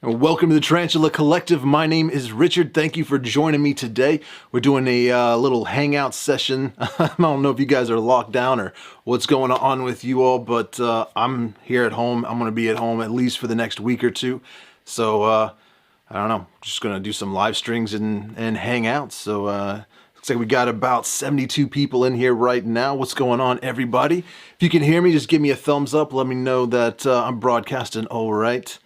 Welcome to the Tarantula Collective. My name is Richard. Thank you for joining me today. We're doing a little hangout session. I don't know if you guys are locked down or what's going on with you all, but I'm here at home. I'm going to be at home at least for the next week or two. So, I don't know, just going to do some live streams and hang out. So, looks like we got about 72 people in here right now. What's going on, everybody? If you can hear me, just give me a thumbs up. Let me know that I'm broadcasting all right.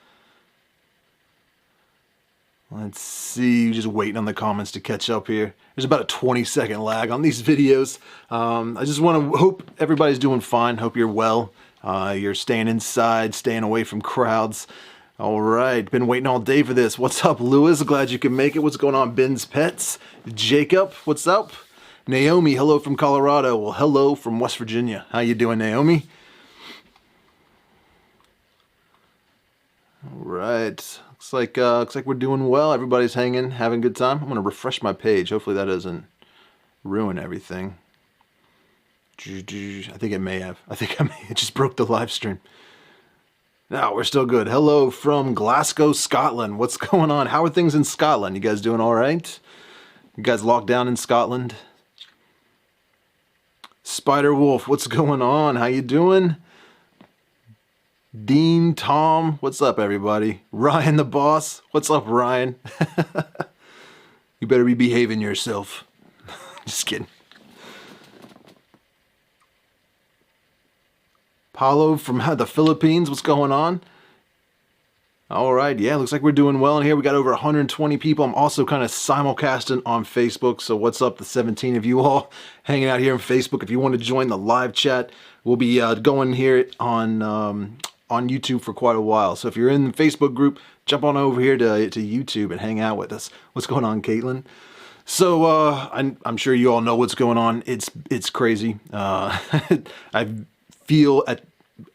Let's see, just waiting on the comments to catch up here. There's about a 20-second lag on these videos. I just want to hope everybody's doing fine. Hope you're well. You're staying inside, staying away from crowds. All right, been waiting all day for this. What's up, Lewis? Glad you can make it. What's going on, Ben's Pets? Jacob, what's up? Naomi, hello from Colorado. Well, hello from West Virginia. How you doing, Naomi? All right. Looks like we're doing well. Everybody's hanging, having a good time. I'm gonna refresh my page. Hopefully that doesn't ruin everything. I think it may have. It just broke the live stream. No, we're still good. Hello from Glasgow, Scotland. What's going on? How are things in Scotland? You guys doing all right? You guys locked down in Scotland? Spider Wolf, what's going on? How you doing? Dean, Tom, what's up, everybody? Ryan the boss, what's up, Ryan? You better be behaving yourself. Just kidding. Paulo from the Philippines, what's going on? All right, yeah, looks like we're doing well in here. We got over 120 people. I'm also kind of simulcasting on Facebook, so what's up, the 17 of you all hanging out here on Facebook? If you want to join the live chat, we'll be going here on YouTube for quite a while. So if you're in the Facebook group, jump on over here to YouTube and hang out with us. What's going on, Caitlin? So I'm sure you all know what's going on. It's crazy. I feel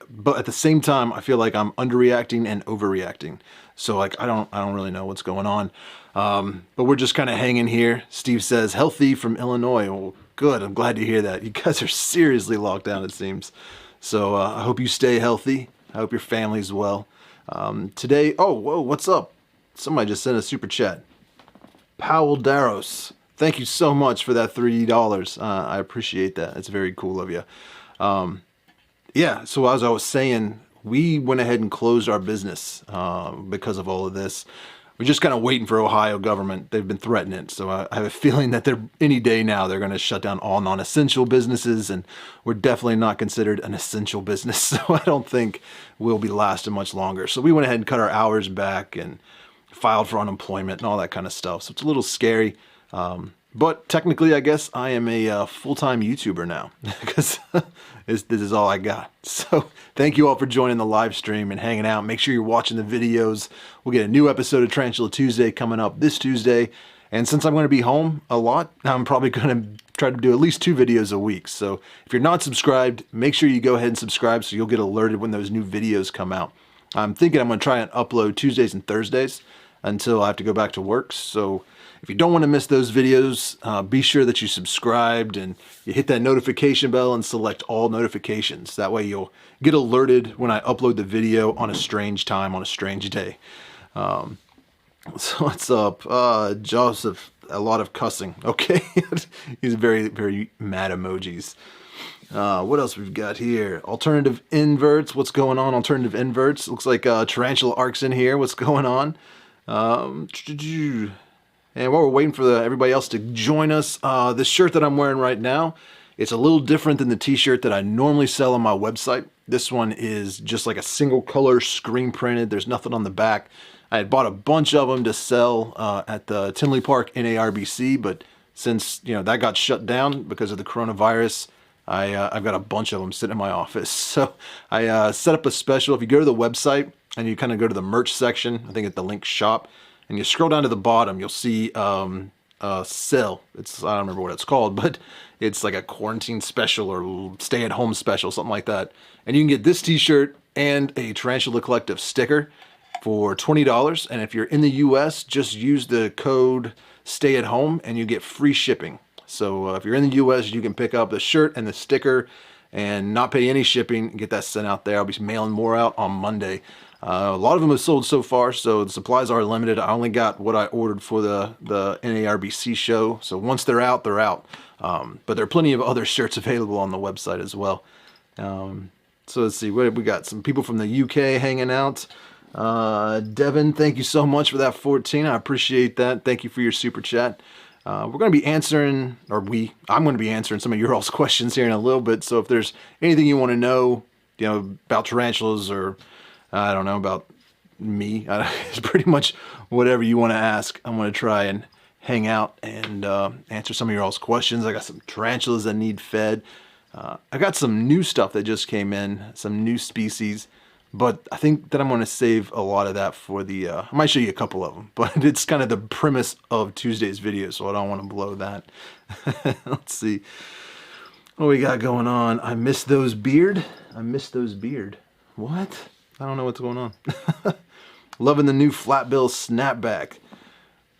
but at the same time, I feel like I'm underreacting and overreacting. So like I don't really know what's going on. But we're just kind of hanging here. Steve says healthy from Illinois. Well, good. I'm glad to hear that. You guys are seriously locked down, it seems. So I hope you stay healthy. I hope your family's well. Today, oh, whoa, what's up? Somebody just sent a super chat. Powell Daros, thank you so much for that $3. I appreciate that. It's very cool of you. Yeah, so as I was saying, we went ahead and closed our business because of all of this. We're just kind of waiting for Ohio government. They've been threatening it. So I have a feeling that any day now they're going to shut down all non-essential businesses, and we're definitely not considered an essential business. So I don't think we'll be lasting much longer. So we went ahead and cut our hours back and filed for unemployment and all that kind of stuff. So it's a little scary. But technically, I guess I am a full-time YouTuber now because this is all I got. So thank you all for joining the live stream and hanging out. Make sure you're watching the videos. We'll get a new episode of Tarantula Tuesday coming up this Tuesday. And since I'm going to be home a lot, I'm probably going to try to do at least 2 videos a week. So if you're not subscribed, make sure you go ahead and subscribe so you'll get alerted when those new videos come out. I'm thinking I'm going to try and upload Tuesdays and Thursdays until I have to go back to work. So if you don't want to miss those videos, be sure that you subscribed and you hit that notification bell and select all notifications. That way you'll get alerted when I upload the video on a strange time, on a strange day. So what's up? Joseph, a lot of cussing. Okay. He's very, very mad emojis. What else we've got here? Alternative inverts. What's going on? Alternative inverts. Looks like Tarantula Arc's in here. What's going on? And while we're waiting for everybody else to join us, this shirt that I'm wearing right now, it's a little different than the t-shirt that I normally sell on my website. This one is just like a single color screen printed. There's nothing on the back. I had bought a bunch of them to sell at the Tinley Park NARBC, but since that got shut down because of the coronavirus, I've got a bunch of them sitting in my office. So I set up a special. If you go to the website and you kind of go to the merch section, I think at the link shop, and you scroll down to the bottom, you'll see sell. I don't remember what it's called, but it's like a quarantine special or stay-at-home special, something like that. And you can get this t-shirt and a Tarantula Collective sticker for $20. And if you're in the US, just use the code stay-at-home and you get free shipping. So if you're in the US, you can pick up the shirt and the sticker and not pay any shipping and get that sent out there. I'll be mailing more out on Monday. A lot of them have sold so far, so the supplies are limited. I only got what I ordered for the NARBC show, so once they're out, they're out. But there are plenty of other shirts available on the website as well. So let's see, we got some people from the UK hanging out. Devin, thank you so much for that 14. I appreciate that. Thank you for your super chat. We're going to be answering, I'm going to be answering some of your all's questions here in a little bit. So if there's anything you want to know, about tarantulas, or I don't know, about me, it's pretty much whatever you want to ask. I'm going to try and hang out and answer some of your all's questions. I got some tarantulas that need fed. I got some new stuff that just came in, some new species, but I think that I'm going to save a lot of that for the, I might show you a couple of them, but it's kind of the premise of Tuesday's video, so I don't want to blow that. Let's see what we got going on. I miss those beard. What? I don't know what's going on. Loving the new flat bill snapback.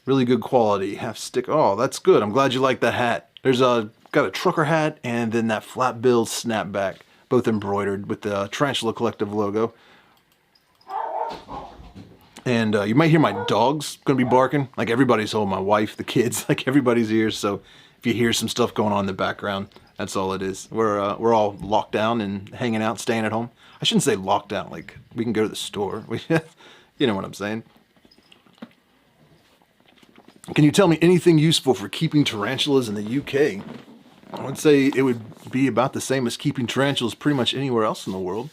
Really good quality. Half stick. Oh, that's good. I'm glad you like that hat. There's got a trucker hat and then that flat bill snapback, both embroidered with the Tarantula Collective logo. And you might hear my dog's gonna be barking. Like everybody's home, my wife, the kids, like everybody's here. So if you hear some stuff going on in the background, that's all it is. We're all locked down and hanging out, staying at home. I shouldn't say locked down, like we can go to the store. You know what I'm saying. Can you tell me anything useful for keeping tarantulas in the UK? I would say it would be about the same as keeping tarantulas pretty much anywhere else in the world.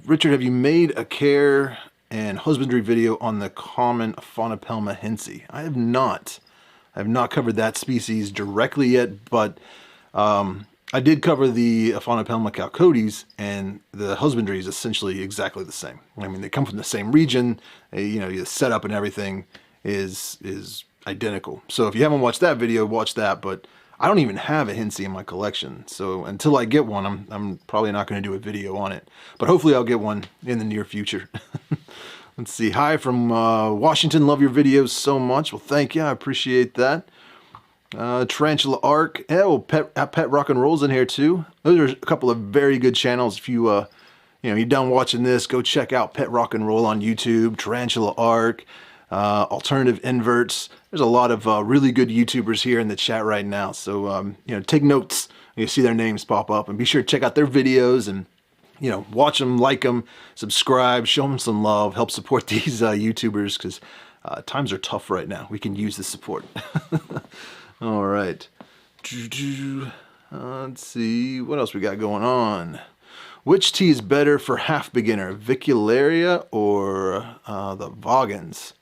Richard, have you made a care and husbandry video on the common Phonoplema hensey? I have not. I have not covered that species directly yet, but I did cover the Phonoplema chalcodes, and the husbandry is essentially exactly the same. I mean, they come from the same region. The setup and everything is identical. So if you haven't watched that video, watch that. But I don't even have a hensey in my collection, so until I get one, I'm probably not going to do a video on it. But hopefully I'll get one in the near future. Let's see. Hi from Washington. Love your videos so much. Well, thank you. I appreciate that. Tarantula Arc. Oh, Pet Rock and Roll's in here too. Those are a couple of very good channels. If you're done watching this, go check out Pet Rock and Roll on YouTube. Tarantula Arc. Alternative Inverts. There's a lot of really good YouTubers here in the chat right now. So take notes when you see their names pop up, and be sure to check out their videos and watch them, like them, subscribe, show them some love, help support these YouTubers, because times are tough right now. We can use the support. All right. Let's see what else we got going on. Which tea is better for half beginner, Vicularia or the Voggins?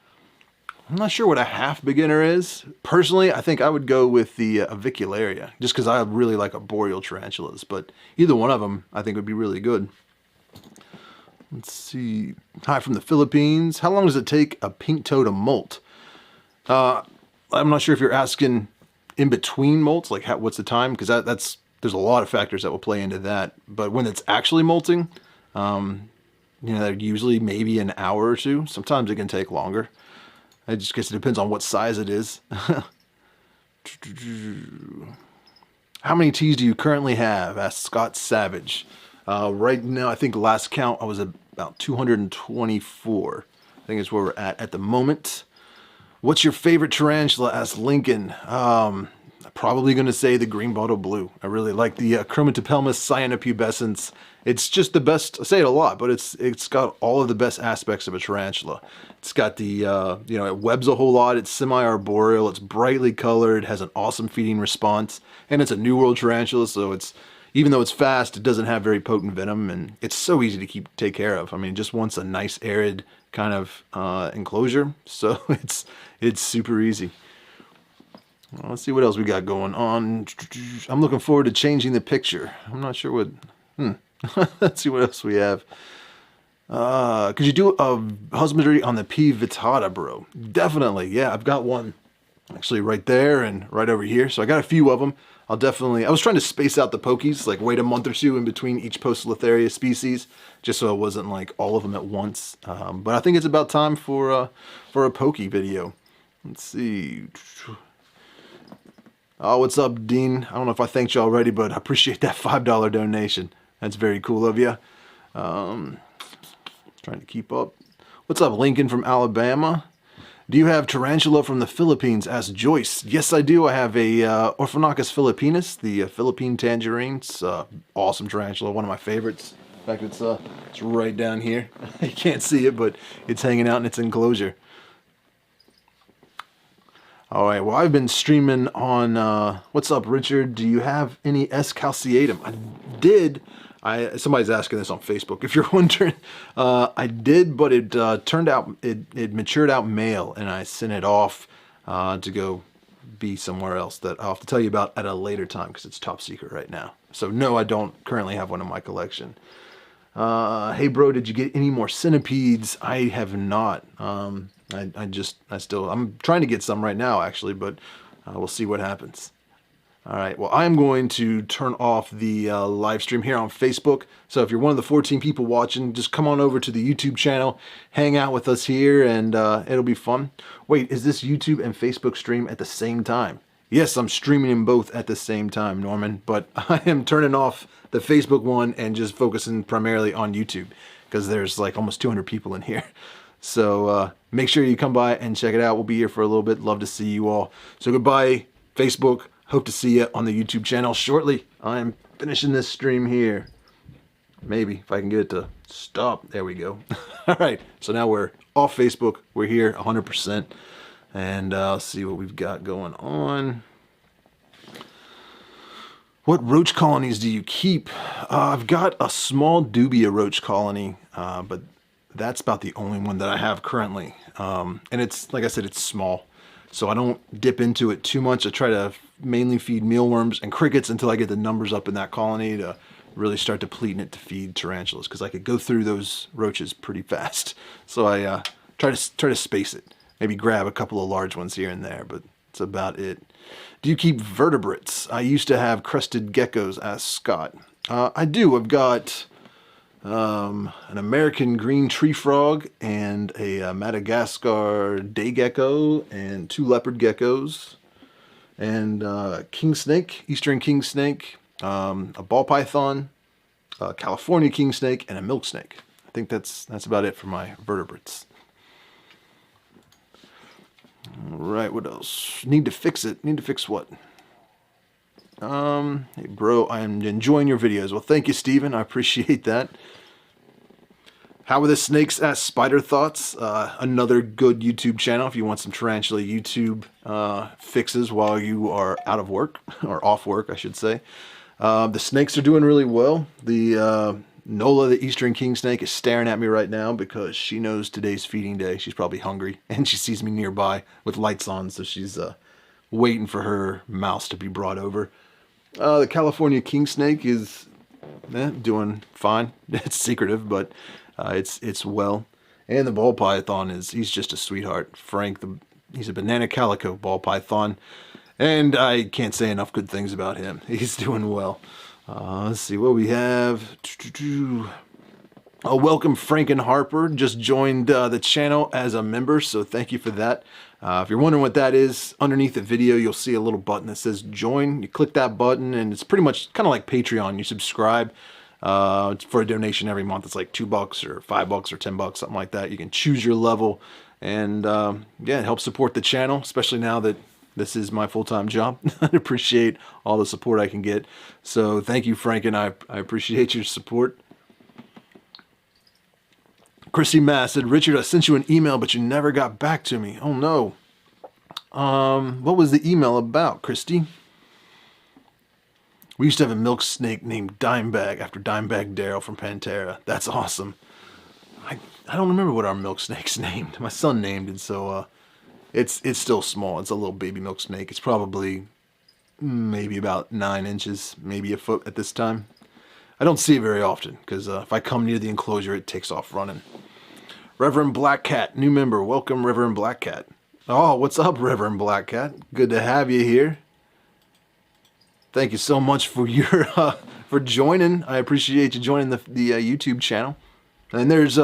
I'm not sure what a half beginner is. Personally, I think I would go with the Vicularia, just because I really like arboreal tarantulas. But either one of them, I think, would be really good. Let's see. Hi from the Philippines. How long does it take a pink toe to molt? I'm not sure if you're asking in between molts, like what's the time? Because there's a lot of factors that will play into that. But when it's actually molting, usually maybe an hour or two. Sometimes it can take longer. I just guess it depends on what size it is. How many teas do you currently have? Asked Scott Savage. Right now, I think last count I was about 224. I think is where we're at the moment. What's your favorite tarantula? Asked Lincoln. Probably going to say the green bottle blue. I really like the Chromatopelmis cyanopubescens. It's just the best. I say it a lot, but it's got all of the best aspects of a tarantula. It's got the it webs a whole lot. It's semi-arboreal. It's brightly colored. Has an awesome feeding response, and it's a New World tarantula. So even though it's fast, it doesn't have very potent venom, and it's so easy to take care of. I mean, it just wants a nice arid kind of enclosure. So it's super easy. Well, let's see what else we got going on. I'm looking forward to changing the picture. I'm not sure what. Let's see what else we have. Could you do a husbandry on the P. vittata, bro? Definitely. Yeah, I've got one actually right there and right over here. So I got a few of them. I was trying to space out the pokies, like wait a month or two in between each Postulatheria species, just so it wasn't like all of them at once. But I think it's about time for a pokey video. Let's see. Oh, what's up, Dean? I don't know if I thanked you already, but I appreciate that $5 donation. That's very cool of you. Trying to keep up. What's up, Lincoln from Alabama? Do you have tarantula from the Philippines? Asked Joyce. Yes, I do. I have a Orphanocus philippinus, the Philippine tangerine. It's awesome tarantula, one of my favorites. In fact, it's right down here. You can't see it, but it's hanging out in its enclosure. All right, well, I've been streaming on, what's up, Richard? Do you have any S. calceatum? I did. Somebody's asking this on Facebook, if you're wondering. I did, but it turned out, it matured out male, and I sent it off to go be somewhere else that I'll have to tell you about at a later time, because it's top secret right now. So no, I don't currently have one in my collection. Hey bro, did you get any more centipedes? I have not. I'm trying to get some right now, actually, but we'll see what happens. All right, well, I'm going to turn off the live stream here on Facebook. So if you're one of the 14 people watching, just come on over to the YouTube channel, hang out with us here, and it'll be fun. Wait, is this YouTube and Facebook stream at the same time? Yes, I'm streaming them both at the same time, Norman, but I am turning off the Facebook one and just focusing primarily on YouTube, because there's like almost 200 people in here. So make sure you come by and check it out. We'll be here for a little bit. Love to see you all. So goodbye, Facebook. Hope to see you on the YouTube channel shortly. I'm finishing this stream here. Maybe, if I can get it to stop. There we go. All right, so now we're off Facebook. We're here 100%. And I'll see what we've got going on. What roach colonies do you keep? I've got a small dubia roach colony, but that's about the only one that I have currently. And it's, like I said, it's small. So I don't dip into it too much. I try to mainly feed mealworms and crickets until I get the numbers up in that colony to really start depleting it to feed tarantulas, because I could go through those roaches pretty fast. So I try to space it. Maybe grab a couple of large ones here and there, but that's about it. Do you keep vertebrates? I used to have crested geckos, asked Scott. I do. I've got an American green tree frog and a Madagascar day gecko and 2 leopard geckos and king snake, eastern king snake, a ball python, a California king snake, and a milk snake. I think that's about it for my vertebrates. All right, what else? Need to fix it. Need to fix what? Hey bro, I'm enjoying your videos. Well, thank you, Steven. I appreciate that. How are the snakes? Asked Spider Thoughts. Another good YouTube channel if you want some tarantula YouTube fixes while you are out of work, or off work, I should say. The snakes are doing really well. The Nola, the eastern king snake, is staring at me right now because she knows today's feeding day. She's probably hungry, and she sees me nearby with lights on, so she's waiting for her mouse to be brought over. The California king snake is doing fine. It's secretive, but it's well. And the ball python he's just a sweetheart. Frank, he's a banana calico ball python, and I can't say enough good things about him. He's doing well. Let's see what we have. Oh, welcome Frank and Harper. Just joined the channel as a member, so thank you for that. If you're wondering what that is, underneath the video you'll see a little button that says join. You click that button and it's pretty much kind of like Patreon. You subscribe for a donation every month. It's like $2 or $5 or $10, something like that. You can choose your level, and yeah, it helps support the channel, especially now that this is my full-time job. I appreciate all the support I can get. So thank you, Frank, and I appreciate your support. Chrissy Mass said, Richard, I sent you an email, but you never got back to me. Oh, no. What was the email about, Christy? We used to have a milk snake named Dimebag after Dimebag Daryl from Pantera. That's awesome. I don't remember what our milk snake's named. My son named it, so it's still small. It's a little baby milk snake. It's probably maybe about 9 inches, maybe a foot at this time. I don't see it very often, because if I come near the enclosure, it takes off running. Reverend Black Cat, new member. Welcome, Reverend Black Cat. Oh, what's up, Reverend Black Cat? Good to have you here. Thank you so much for your for joining. I appreciate you joining the YouTube channel. And there's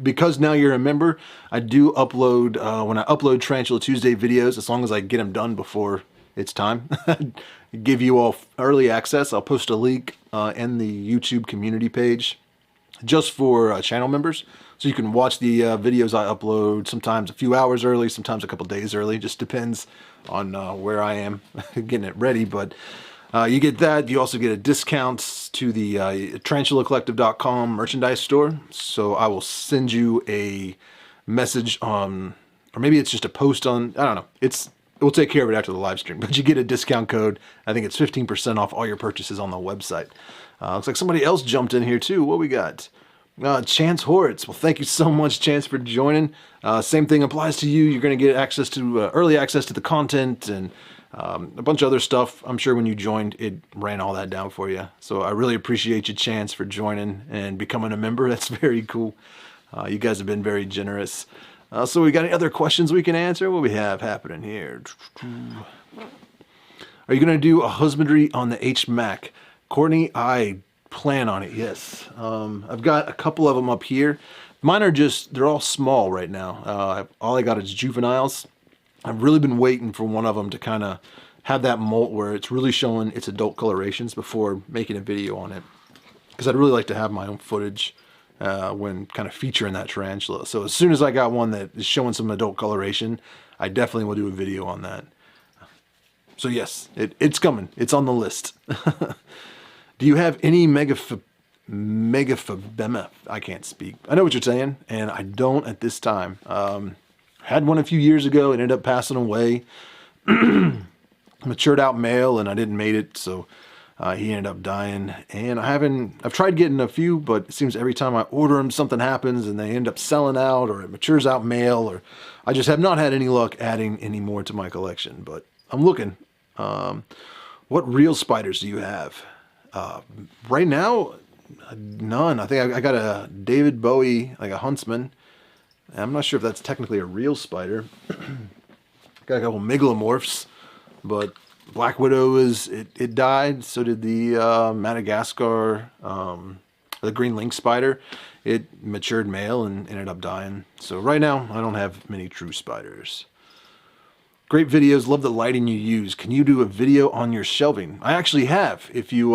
because now you're a member, I do upload when I upload Tarantula Tuesday videos, as long as I get them done before it's time. Give you all early access. I'll post a link in the YouTube community page just for channel members. So you can watch the videos I upload sometimes a few hours early, sometimes a couple days early. Just depends on where I am getting it ready. But you get that. You also get a discount to the tarantulacollective.com merchandise store. So I will send you a message on, or maybe it's just a post on, I don't know. We'll take care of it after the live stream, but you get a discount code. I think it's 15% off all your purchases on the website. Looks like somebody else jumped in here too. What we got? Chance Horitz. Well, thank you so much, Chance, for joining. Same thing applies to you. You're going to get access to early access to the content and a bunch of other stuff. I'm sure when you joined, it ran all that down for you. So I really appreciate you, Chance, for joining and becoming a member. That's very cool. You guys have been very generous. So we got any other questions we can answer? What we have happening here? Are you going to do a husbandry on the HMac? Courtney, I plan on it, yes. I've got a couple of them up here. Mine are they're all small right now. All I got is juveniles. I've really been waiting for one of them to kind of have that molt where it's really showing its adult colorations before making a video on it. Because I'd really like to have my own footage when kind of featuring that tarantula. So as soon as I got one that is showing some adult coloration, I definitely will do a video on that. So yes, it's coming. It's on the list. Do you have any megaphobema? I can't speak. I know what you're saying, and I don't at this time. Had one a few years ago. It ended up passing away. Matured out male, and I didn't mate it, so he ended up dying. And I've tried getting a few, but it seems every time I order them, something happens, and they end up selling out, or it matures out male, or I just have not had any luck adding any more to my collection. But I'm looking. What real spiders do you have? Right now, none. I think I got a David Bowie, like a huntsman. I'm not sure if that's technically a real spider. Got a couple megalomorphs, but Black Widow it died. So did the Madagascar, the green lynx spider. It matured male and ended up dying. So right now, I don't have many true spiders. Great videos. Love the lighting you use. Can you do a video on your shelving? I actually have. If you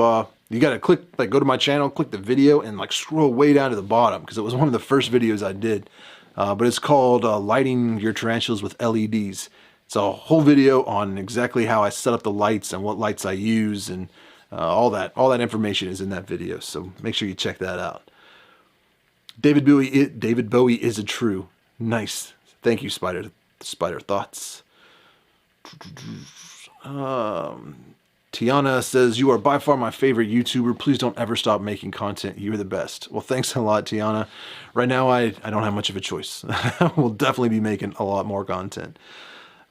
you got to click, like, go to my channel, click the video, and like scroll way down to the bottom because it was one of the first videos I did. But it's called lighting your tarantulas with LEDs. It's a whole video on exactly how I set up the lights and what lights I use, and all that information is in that video. So make sure you check that out. David Bowie is a true. Nice. Thank you, Spider Thoughts. Tiana says, you are by far my favorite YouTuber. Please don't ever stop making content. You're the best. Well, thanks a lot, Tiana. Right now, I don't have much of a choice. We'll definitely be making a lot more content.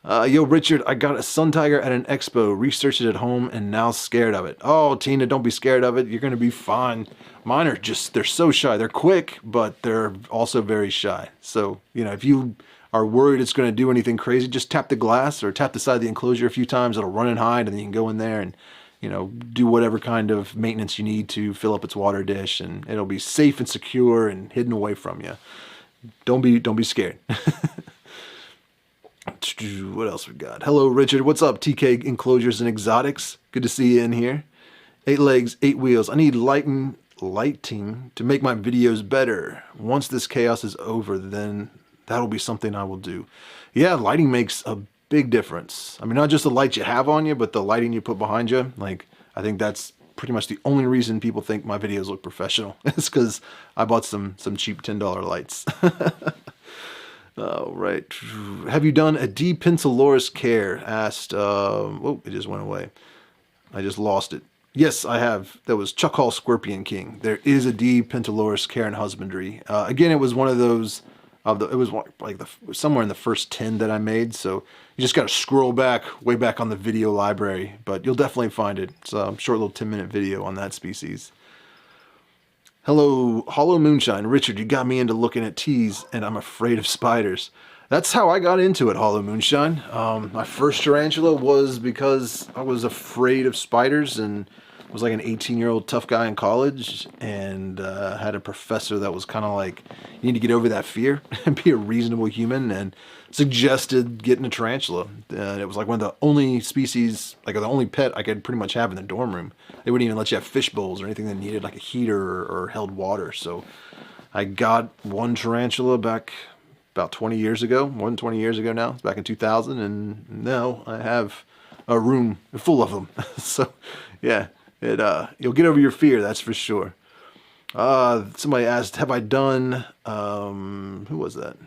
Yo, Richard, I got a sun tiger at an expo, researched it at home, and now scared of it. Oh, Tina, don't be scared of it. You're going to be fine. Mine are they're so shy. They're quick, but they're also very shy. So, if you are worried it's going to do anything crazy, just tap the glass or tap the side of the enclosure a few times. It'll run and hide, and then you can go in there and, do whatever kind of maintenance you need to fill up its water dish, and it'll be safe and secure and hidden away from you. Don't be scared. What else we got? Hello, Richard. What's up, TK Enclosures and Exotics? Good to see you in here. 8 legs, 8 wheels. I need lighting to make my videos better. Once this chaos is over, then that'll be something I will do. Yeah, lighting makes a big difference. I mean, not just the lights you have on you, but the lighting you put behind you. Like, I think that's pretty much the only reason people think my videos look professional. It's because I bought some cheap $10 lights. All right. Have you done a D. Pensiloris care? Asked, oh, it just went away. I just lost it. Yes, I have. That was Chuck Hall Scorpion King. There is a D. Pensiloris care and husbandry. Again, it was one of those, it was like somewhere in the first 10 that I made. So you just got to scroll back, way back on the video library, but you'll definitely find it. It's a short little 10-minute video on that species. Hello, Hollow Moonshine. Richard, you got me into looking at teas, and I'm afraid of spiders. That's how I got into it, Hollow Moonshine. My first tarantula was because I was afraid of spiders, and was like an 18-year-old tough guy in college, and had a professor that was kind of like, you need to get over that fear and be a reasonable human, and suggested getting a tarantula. It was like one of the only species, like the only pet I could pretty much have in the dorm room. They wouldn't even let you have fish bowls or anything that needed like a heater or held water. So I got one tarantula back about 20 years ago, more than 20 years ago now. It's back in 2000, and now I have a room full of them. So yeah, you'll get over your fear, that's for sure. Somebody asked, have I done, who was that?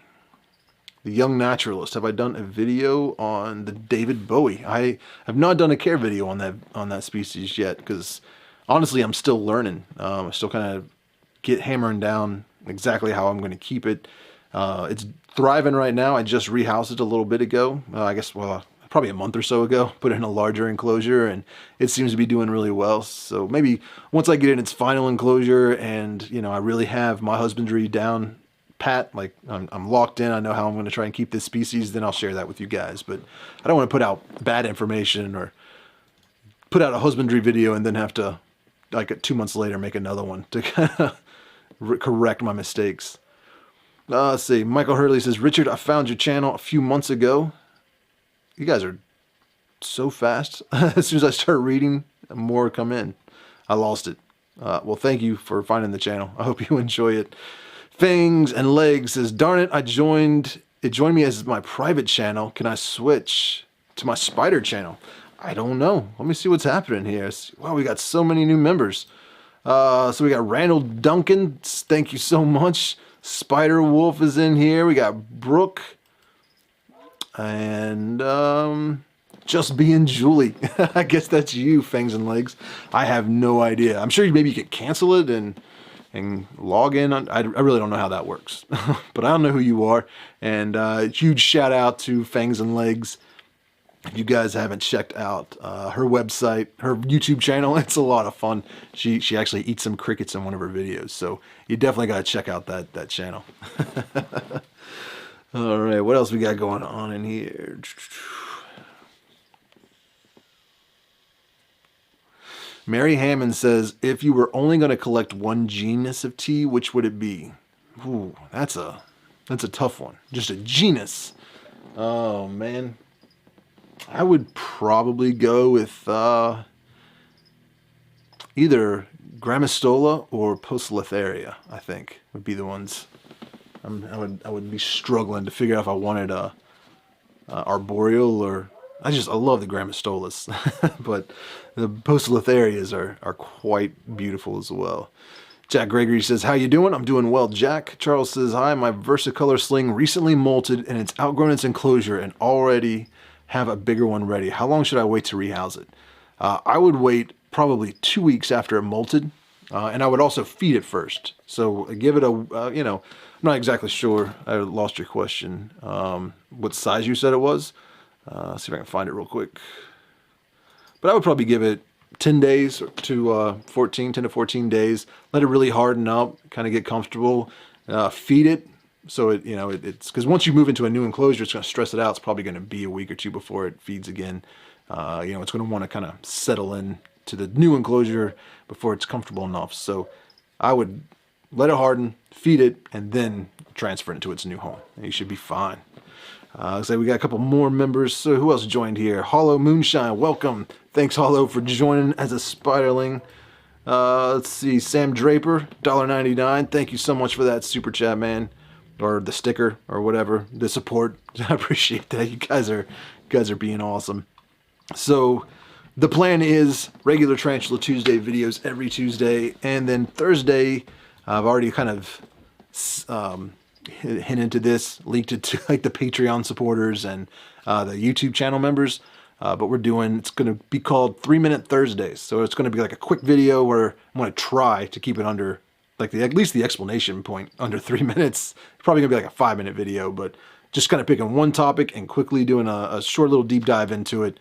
The Young Naturalist. Have I done a video on the David Bowie? I have not done a care video on that species yet, because honestly, I'm still learning. I'm still kind of hammering down exactly how I'm going to keep it. It's thriving right now. I just rehoused it a little bit ago. I guess, well, probably a month or so ago. Put it in a larger enclosure, and it seems to be doing really well. So maybe once I get in its final enclosure, and I really have my husbandry down pat, like I'm locked in, I know how I'm going to try and keep this species, then I'll share that with you guys. But I don't want to put out bad information or put out a husbandry video and then have to, like 2 months later, make another one to kind of correct my mistakes. Let's see. Michael Hurley says, Richard, I found your channel a few months ago. You guys are so fast. As soon as I start reading, more come in. I lost it. Well, thank you for finding the channel. I hope you enjoy it. Fangs and Legs says, darn it, it joined me as my private channel. Can I switch to my spider channel? I don't know. Let me see what's happening here. Wow, we got so many new members. So we got Randall Duncan. Thank you so much. Spider Wolf is in here. We got Brooke. And Just Being Julie. I guess that's you, Fangs and Legs. I have no idea. I'm sure maybe you could cancel it and log in. I really don't know how that works. But I don't know who you are. And huge shout out to Fangs and Legs. If you guys haven't checked out her website, her YouTube channel, it's a lot of fun. She actually eats some crickets in one of her videos. So you definitely got to check out that channel. All right, what else we got going on in here? Mary Hammond says, if you were only going to collect one genus of tea, which would it be? Ooh, that's a tough one. Just a genus. Oh, man. I would probably go with either Grammostola or Poecilotheria, I think, would be the ones. I would be struggling to figure out if I wanted a arboreal or... I love the Grammostolas, but the Poecilotherias are quite beautiful as well. Jack Gregory says, how you doing? I'm doing well, Jack. Charles says, hi, my Versicolor sling recently molted and it's outgrown its enclosure and already have a bigger one ready. How long should I wait to rehouse it? I would wait probably 2 weeks after it molted, and I would also feed it first. So give it a, I'm not exactly sure. I lost your question. What size you said it was? See if I can find it real quick. But I would probably give it 10 days to 10 to 14 days. Let it really harden up, kind of get comfortable. Feed it. So it's because once you move into a new enclosure, it's going to stress it out. It's probably going to be a week or two before it feeds again. It's going to want to kind of settle in to the new enclosure before it's comfortable enough. So I would let it harden, feed it, and then transfer it into its new home. And you should be fine. Looks like we got a couple more members. So who else joined here? Hollow Moonshine, welcome. Thanks, Hollow, for joining as a spiderling. Let's see, Sam Draper, $1.99. Thank you so much for that super chat, man. Or the sticker, or whatever, the support. I appreciate that. You guys are being awesome. So the plan is regular Tarantula Tuesday videos every Tuesday, and then Thursday, I've already kind of hinted to this, linked it to like the Patreon supporters and the YouTube channel members. But it's going to be called 3-Minute Thursdays. So it's going to be like a quick video where I'm going to try to keep it under, like at least the explanation point under 3 minutes. It's probably gonna be like a 5-minute video, but just kind of picking one topic and quickly doing a short little deep dive into it.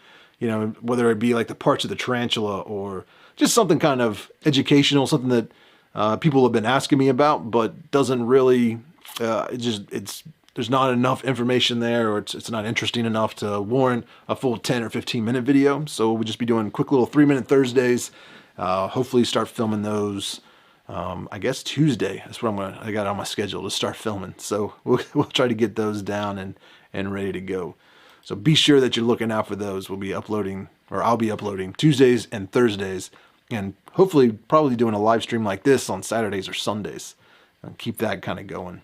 Whether it be like the parts of the tarantula or just something kind of educational, something that people have been asking me about, but doesn't really, there's not enough information there, or it's not interesting enough to warrant a full 10 or 15 minute video. So we'll just be doing quick little 3-Minute Thursdays. Hopefully start filming those, I guess Tuesday. That's what I got on my schedule to start filming. So we'll try to get those down and ready to go. So be sure that you're looking out for those. We'll be uploading, or I'll be uploading Tuesdays and Thursdays, and hopefully probably doing a live stream like this on Saturdays or Sundays. And keep that kind of going.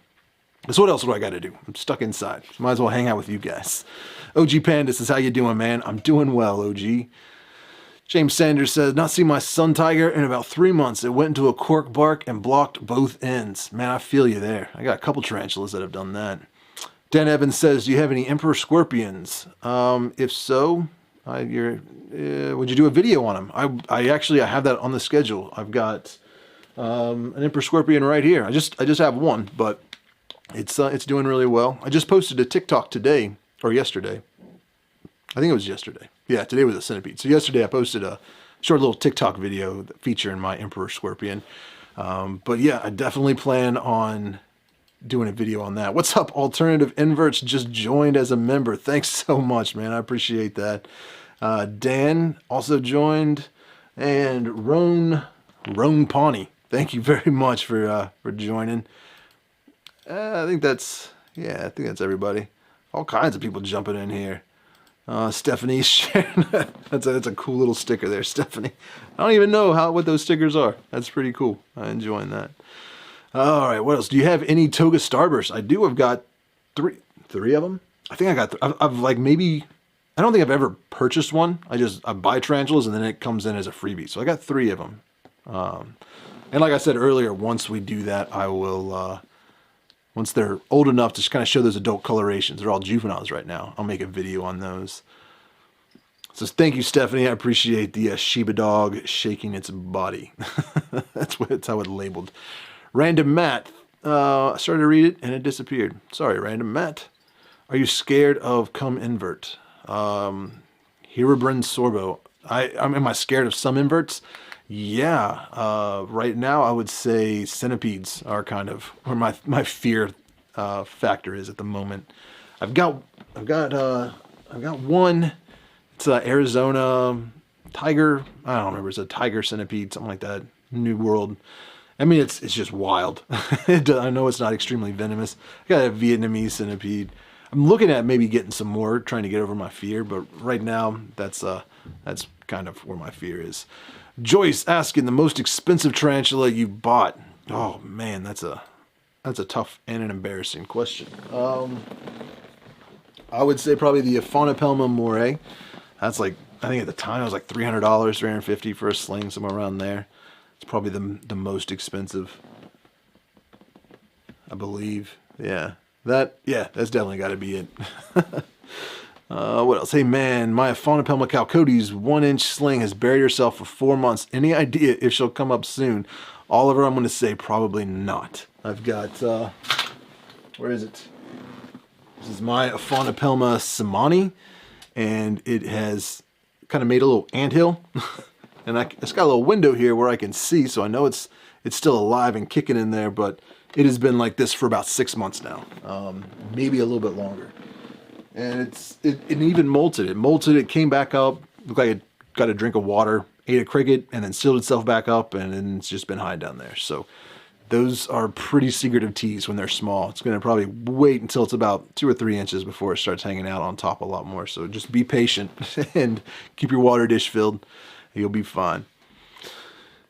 So what else do I got to do? I'm stuck inside. Might as well hang out with you guys. OG Panda says, how you doing, man? I'm doing well, OG. James Sanders says, not seen my sun tiger in about 3 months. It went into a cork bark and blocked both ends. Man, I feel you there. I got a couple tarantulas that have done that. Dan Evans says, do you have any emperor scorpions? If so, would you do a video on them? I have that on the schedule. I've got an emperor scorpion right here. I just have one, but it's doing really well. I just posted a TikTok today, or yesterday. I think it was yesterday. Yeah, today was a centipede. So yesterday I posted a short little TikTok video featuring my emperor scorpion. But yeah, I definitely plan on doing a video on that. What's up, Alternative Inverts? Just joined as a member. Thanks so much, man. I appreciate that. Dan also joined, and Roan Pawnee. Thank you very much for joining. I think that's everybody. All kinds of people jumping in here. Stephanie's sharing that. That's a cool little sticker there, Stephanie. I don't even know what those stickers are. That's pretty cool. I'm enjoying that. All right, what else? Do you have any toga starbursts? I do. I've got three of them. I think I got. I've like maybe. I don't think I've ever purchased one. I buy tarantulas and then it comes in as a freebie. So I got 3 of them. And like I said earlier, once we do that, I will. Once they're old enough to just kind of show those adult colorations, they're all juveniles right now. I'll make a video on those. So thank you, Stephanie. I appreciate the Shiba dog shaking its body. That's how it's labeled. Random Matt. I started to read it and it disappeared. Sorry, Random Matt. Are you scared of cum invert? Herobrine Sorbo. Am I scared of some inverts? Yeah, right now I would say centipedes are kind of where my fear factor is at the moment. I've got one. It's a Arizona tiger. I don't remember. It's a tiger centipede, something like that. New World. I mean, it's just wild. I know it's not extremely venomous. I got a Vietnamese centipede. I'm looking at maybe getting some more, trying to get over my fear. But right now, that's kind of where my fear is. Joyce asking, the most expensive tarantula you bought. Oh man, that's a tough and an embarrassing question. I would say probably the Aphonopelma moray. That's like, I think at the time it was like $300, $350 for a sling, somewhere around there. It's probably the most expensive, I believe. Yeah, that's definitely got to be it. What else? Hey man, my Aphonopelma chalcodes 1-inch sling has buried herself for 4 months. Any idea if she'll come up soon? Oliver, I'm going to say probably not. I've got, where is it? This is my Aphonopelma simani, and it has kind of made a little anthill. And it's got a little window here where I can see, so I know it's still alive and kicking in there, but it has been like this for about 6 months now. Maybe a little bit longer. And it even molted. It molted, it came back up, looked like it got a drink of water, ate a cricket, and then sealed itself back up, and then it's just been hiding down there. So those are pretty secretive teas when they're small. It's going to probably wait until it's about 2 or 3 inches before it starts hanging out on top a lot more. So just be patient and keep your water dish filled. You'll be fine.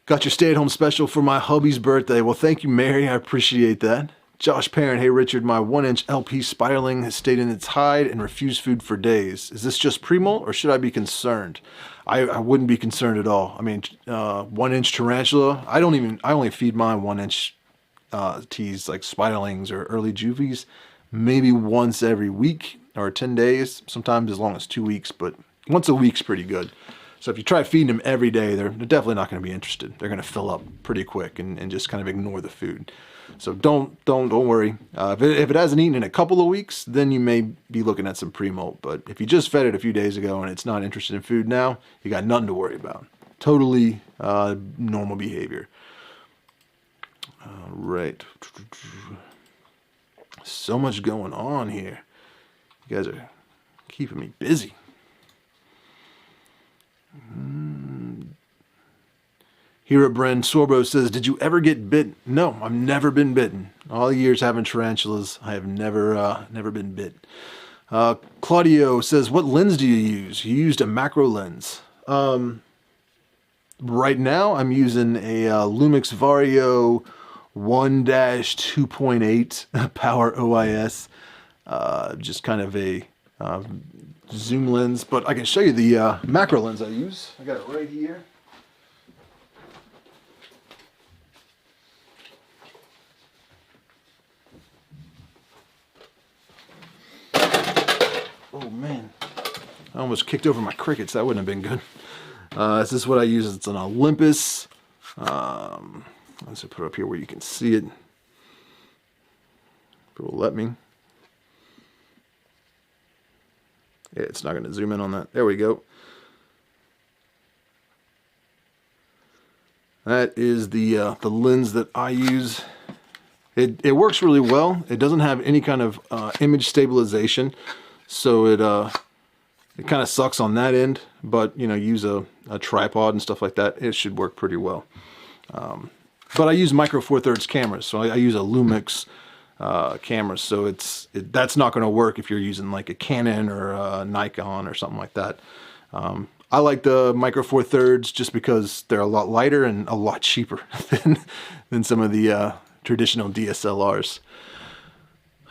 Got your stay-at-home special for my hubby's birthday. Well, thank you, Mary. I appreciate that. Josh Parent, hey Richard, my 1-inch LP spiderling has stayed in its hide and refused food for days. Is this just pre-molt or should I be concerned? I wouldn't be concerned at all. I mean, 1-inch tarantula, I only feed mine 1-inch teas like spiderlings or early juvies, maybe once every week or 10 days, sometimes as long as 2 weeks, but once a week's pretty good. So if you try feeding them every day, they're definitely not going to be interested. They're going to fill up pretty quick and just kind of ignore the food. So don't worry. If it hasn't eaten in a couple of weeks, then you may be looking at some pre-molt. But if you just fed it a few days ago and it's not interested in food now, you got nothing to worry about. Totally normal behavior. All right. So much going on here. You guys are keeping me busy. Herobrand Sorbo says, did you ever get bit? No, I've never been bitten. All the years having tarantulas, I have never been bit. Claudio says, what lens do you use? You used a macro lens. Right now, I'm using a Lumix Vario 1-2.8 Power OIS. Just kind of a zoom lens, but I can show you the macro lens I use. I got it right here. Oh man, I almost kicked over my crickets. That wouldn't have been good. This is what I use. It's an Olympus. Let's put it up here where you can see it. If it will let me. Yeah, it's not going to zoom in on that. There we go. That is the lens that I use. It works really well. It doesn't have any kind of image stabilization, so it kind of sucks on that end. But you know, use a tripod and stuff like that, it should work pretty well. But I use micro four thirds cameras, so I use a Lumix camera, so that's not going to work if you're using like a Canon or a Nikon or something like that. I like the micro four thirds just because they're a lot lighter and a lot cheaper than some of the traditional DSLRs.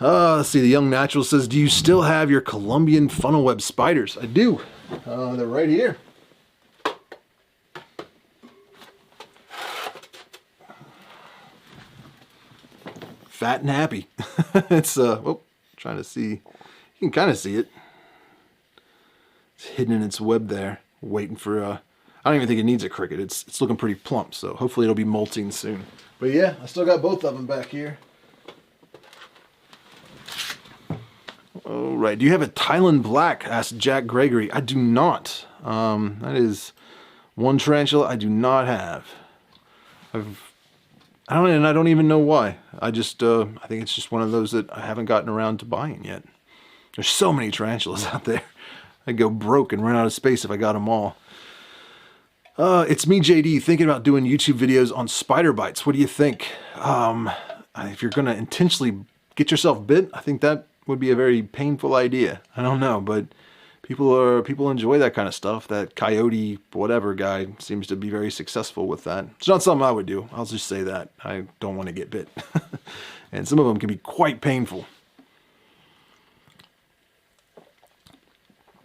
Let's see, the Young Natural says, do you still have your Colombian funnel web spiders? I do. They're right here. Fat and happy. It's trying to see. You can kind of see it. It's hidden in its web there, waiting for I don't even think it needs a cricket. It's looking pretty plump, so hopefully it'll be molting soon. But yeah, I still got both of them back here. All right, do you have a Thailand black? Asked Jack Gregory. I do not. That is one tarantula I do not have. I don't even know why. I think it's just one of those that I haven't gotten around to buying yet. There's so many tarantulas out there. I'd go broke and run out of space if I got them all. It's me, JD, thinking about doing YouTube videos on spider bites. What do you think? If you're going to intentionally get yourself bit, I think that would be a very painful idea. I don't know, but people enjoy that kind of stuff. That coyote whatever guy seems to be very successful with that. It's not something I would do. I'll just say that. I don't want to get bit. And some of them can be quite painful.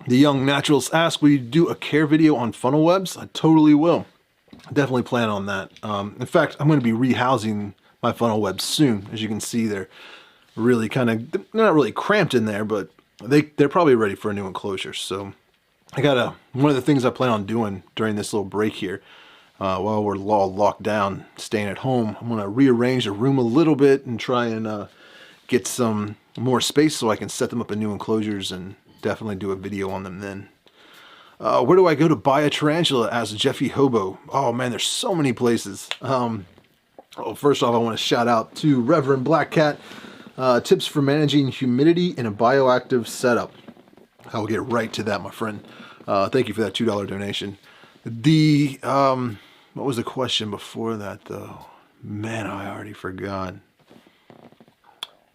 The Young Naturals ask, will you do a care video on funnel webs? I totally will. I definitely plan on that. In fact, I'm going to be rehousing my funnel webs soon. As you can see, they're really they're not really cramped in there, but they're probably ready for a new enclosure. So I got one of the things I plan on doing during this little break here, while we're all locked down, staying at home, I'm going to rearrange the room a little bit and try and get some more space so I can set them up in new enclosures and definitely do a video on them then. Where do I go to buy a tarantula? Asked Jeffy Hobo. Oh man, there's so many places. First off, I want to shout out to Reverend Black Cat. Tips for managing humidity in a bioactive setup. I will get right to that, my friend. Thank you for that $2 donation. What was the question before that, though? Man, I already forgot.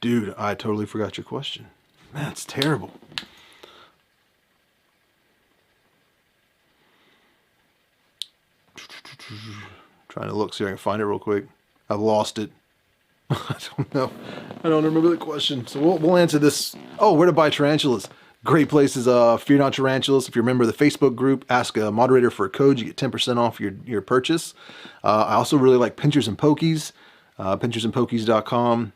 Dude, I totally forgot your question. Man, that's terrible. Trying to look, see if I can find it real quick. I've lost it. I don't know. I don't remember the question. So we'll answer this. Oh, where to buy tarantulas? Great places. Fear Not Tarantulas. If you're a member of the Facebook group, ask a moderator for a code. You get 10% off your purchase. I also really like Pinchers and Pokies. Pinchersandpokies.com.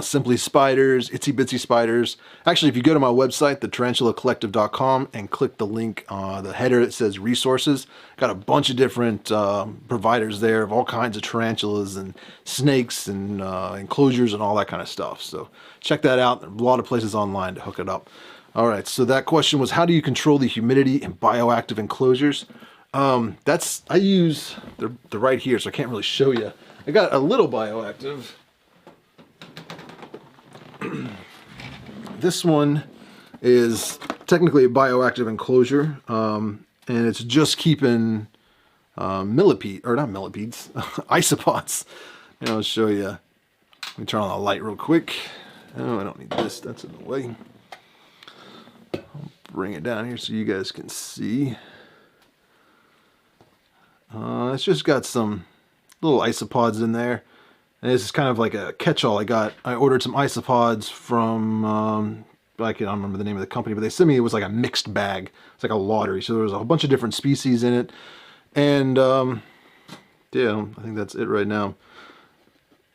Simply Spiders, Itsy Bitsy Spiders. Actually, if you go to my website, thetarantulacollective.com, and click the link, the header that says resources, got a bunch of different providers there of all kinds of tarantulas and snakes and enclosures and all that kind of stuff. So check that out. There are a lot of places online to hook it up. All right, so that question was, how do you control the humidity in bioactive enclosures? They're right here, so I can't really show you. I got a little bioactive. This one is technically a bioactive enclosure, and it's just keeping millipede, or not millipedes, isopods. And I'll show you. Let me turn on the light real quick. Oh, I don't need this. That's in the way. I'll bring it down here so you guys can see. It's just got some little isopods in there. And this is kind of like a catch-all. I ordered some isopods from, I don't remember the name of the company, but they sent me, it was like a mixed bag. It's like a lottery. So there was a bunch of different species in it. And, yeah, I think that's it right now.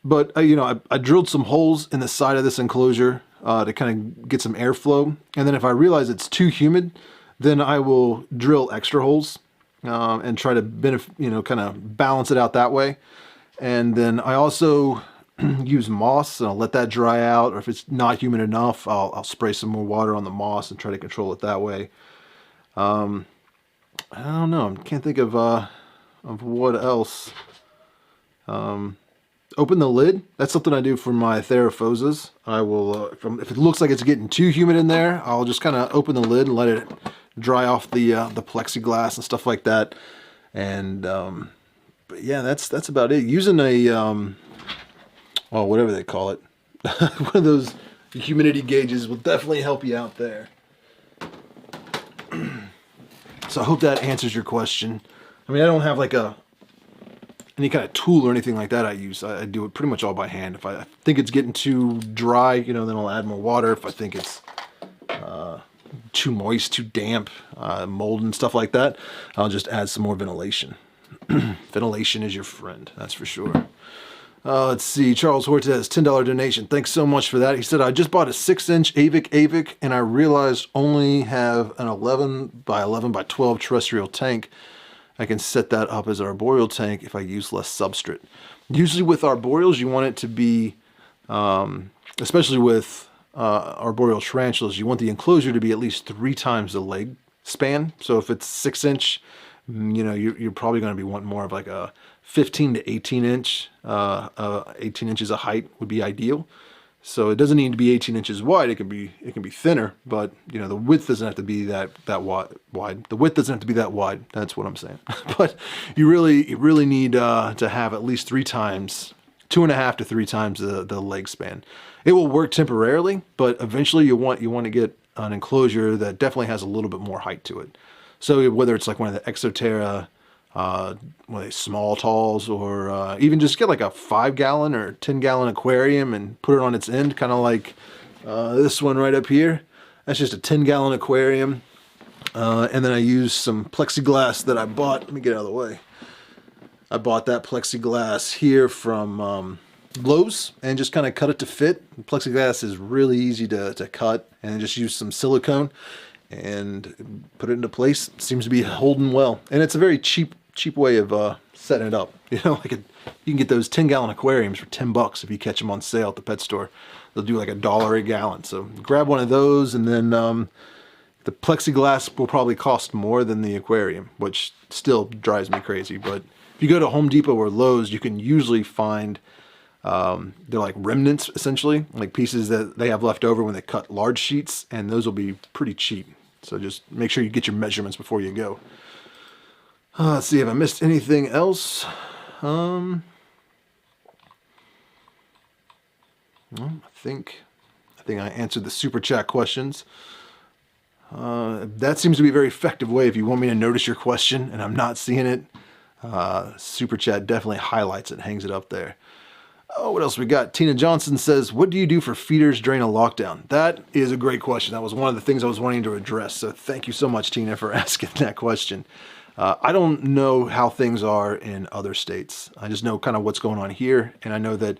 But, I drilled some holes in the side of this enclosure to kind of get some airflow. And then if I realize it's too humid, then I will drill extra holes and try to, kind of balance it out that way. And then I also use moss, and I'll let that dry out. Or if it's not humid enough, I'll spray some more water on the moss and try to control it that way. I don't know. I can't think of what else. Open the lid. That's something I do for my Theraphosas. I will, if it looks like it's getting too humid in there, I'll just kind of open the lid and let it dry off the plexiglass and stuff like that. And but yeah, that's about it. Using a well, whatever they call it, one of those humidity gauges will definitely help you out there. So I hope that answers your question. I mean, I don't have like any kind of tool or anything like that I use. I do it pretty much all by hand. If I think it's getting too dry, then I'll add more water. If I think it's too moist, too damp, mold and stuff like that, I'll just add some more ventilation. Ventilation is your friend, that's for sure. Let's see, Charles Hortez, $10 donation. Thanks so much for that. He said, I just bought a 6-inch AVIC, and I realized only have an 11 by 11 by 12 terrestrial tank. I can set that up as an arboreal tank if I use less substrate. Usually with arboreals, you want it to be, especially with arboreal tarantulas, you want the enclosure to be at least 3 times the leg span. So if it's 6-inch, you're probably going to be wanting more of like a 15 to 18 inch. 18 inches of height would be ideal. So it doesn't need to be 18 inches wide. It can be thinner, but the width doesn't have to be that wide. The width doesn't have to be that wide. That's what I'm saying. But you really need to have at least 3 times, 2.5 to 3 times the leg span. It will work temporarily, but eventually you want to get an enclosure that definitely has a little bit more height to it. So whether it's like one of the Exoterra, one of these small talls, or even just get like a 5-gallon or 10-gallon aquarium and put it on its end, kind of like this one right up here. That's just a 10-gallon aquarium. And then I use some plexiglass that I bought. Let me get out of the way. I bought that plexiglass here from Lowe's and just kind of cut it to fit. Plexiglass is really easy to cut, and just use some silicone and put it into place. It seems to be holding well, and it's a very cheap way of setting it up. You can get those 10-gallon aquariums for $10 if you catch them on sale at the pet store. They'll do like $1 a gallon. So grab one of those, and then the plexiglass will probably cost more than the aquarium, which still drives me crazy. But if you go to Home Depot or Lowe's, you can usually find they're like remnants, essentially, like pieces that they have left over when they cut large sheets, and those will be pretty cheap. So just make sure you get your measurements before you go. Let's see if I missed anything else. Well, I think I answered the super chat questions. That seems to be a very effective way if you want me to notice your question and I'm not seeing it. Super chat definitely highlights it, hangs it up there. Oh, what else we got? Tina Johnson says, what do you do for feeders during a lockdown? That is a great question. That was one of the things I was wanting to address. So thank you so much, Tina, for asking that question. I don't know how things are in other states. I just know kind of what's going on here. And I know that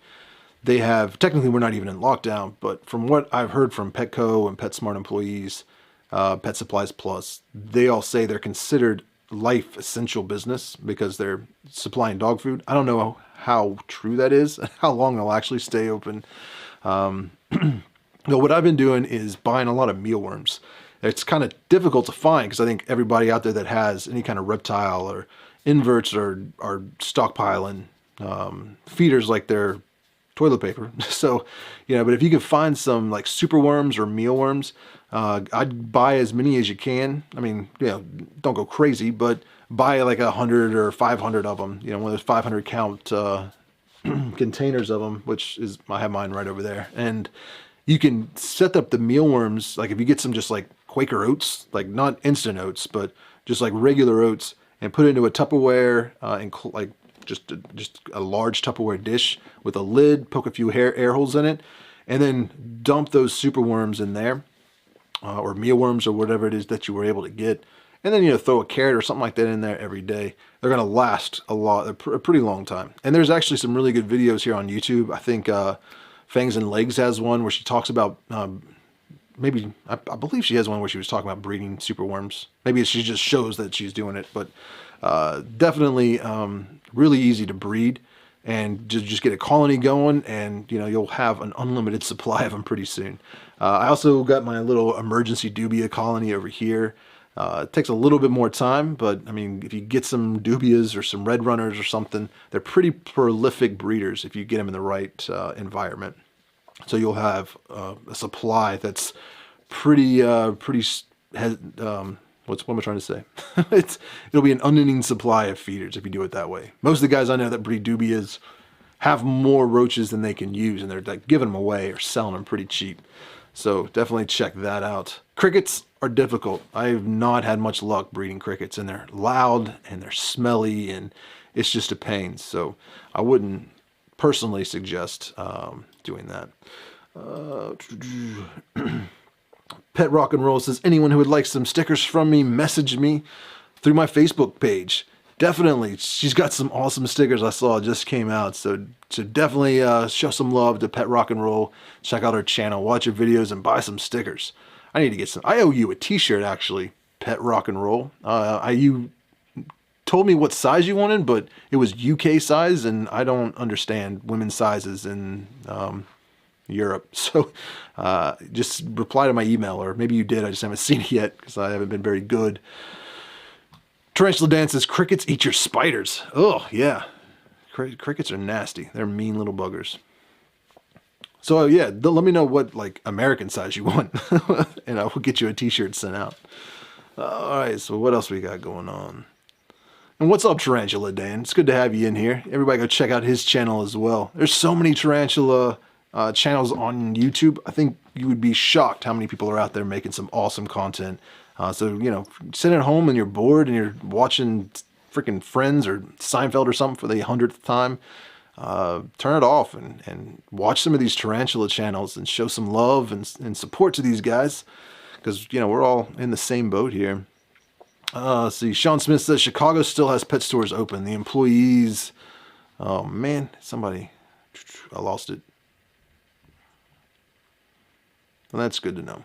they have, technically we're not even in lockdown, but from what I've heard from Petco and PetSmart employees, Pet Supplies Plus, they all say they're considered life essential business because they're supplying dog food. I don't know how true that is, how long they'll actually stay open. What I've been doing is buying a lot of mealworms. It's kind of difficult to find because I think everybody out there that has any kind of reptile or inverts are stockpiling feeders like their toilet paper. So, but if you can find some like super worms or mealworms, I'd buy as many as you can. I mean, you know, don't go crazy, but buy like 100 or 500 of them. You know, one of those 500 count containers of them, which is, I have mine right over there. And you can set up the mealworms, like if you get some just like Quaker oats, like not instant oats, but just like regular oats, and put it into a Tupperware, like just a large Tupperware dish with a lid, poke a few air holes in it, and then dump those superworms in there, or mealworms or whatever it is that you were able to get. And then, you know, throw a carrot or something like that in there every day. They're going to last a pretty long time. And there's actually some really good videos here on YouTube. I think Fangs and Legs has one where she talks about, maybe, I believe she has one where she was talking about breeding superworms. Maybe she just shows that she's doing it, but definitely really easy to breed. And just get a colony going, and you know, you'll have an unlimited supply of them pretty soon. I also got my little emergency dubia colony over here. It takes a little bit more time, but I mean, if you get some dubias or some red runners or something, they're pretty prolific breeders if you get them in the right environment. So you'll have a supply that's pretty what am I trying to say? It'll be an unending supply of feeders if you do it that way. Most of the guys I know that breed dubias have more roaches than they can use, and they're like giving them away or selling them pretty cheap. So definitely check that out. Crickets are difficult. I have not had much luck breeding crickets, and they're loud and they're smelly, and it's just a pain. So I wouldn't personally suggest doing that. Pet Rock and Roll says, anyone who would like some stickers from me, message me through my Facebook page. Definitely. She's got some awesome stickers I saw just came out. So definitely show some love to Pet Rock and Roll. Check out her channel, watch her videos, and buy some stickers. I need to get some. I owe you a t-shirt, actually, Pet Rock and Roll. You told me what size you wanted, but it was UK size, and I don't understand women's sizes in Europe. So just reply to my email, or maybe you did, I just haven't seen it yet because I haven't been very good. Tarantula Dan says, crickets eat your spiders. Oh yeah, crickets are nasty. They're mean little buggers. So yeah, let me know what like American size you want and I will get you a t-shirt sent out. All right, so what else we got going on? And what's up, Tarantula Dan? It's good to have you in here. Everybody go check out his channel as well. There's so many Tarantula channels on YouTube. I think you would be shocked how many people are out there making some awesome content. So, you know, sitting at home and you're bored and you're watching freaking Friends or Seinfeld or something for the 100th time, turn it off and watch some of these Tarantula channels and show some love and support to these guys, because, you know, we're all in the same boat here. Let's see, Sean Smith says, Chicago still has pet stores open. The employees, oh man, I lost it. Well, that's good to know.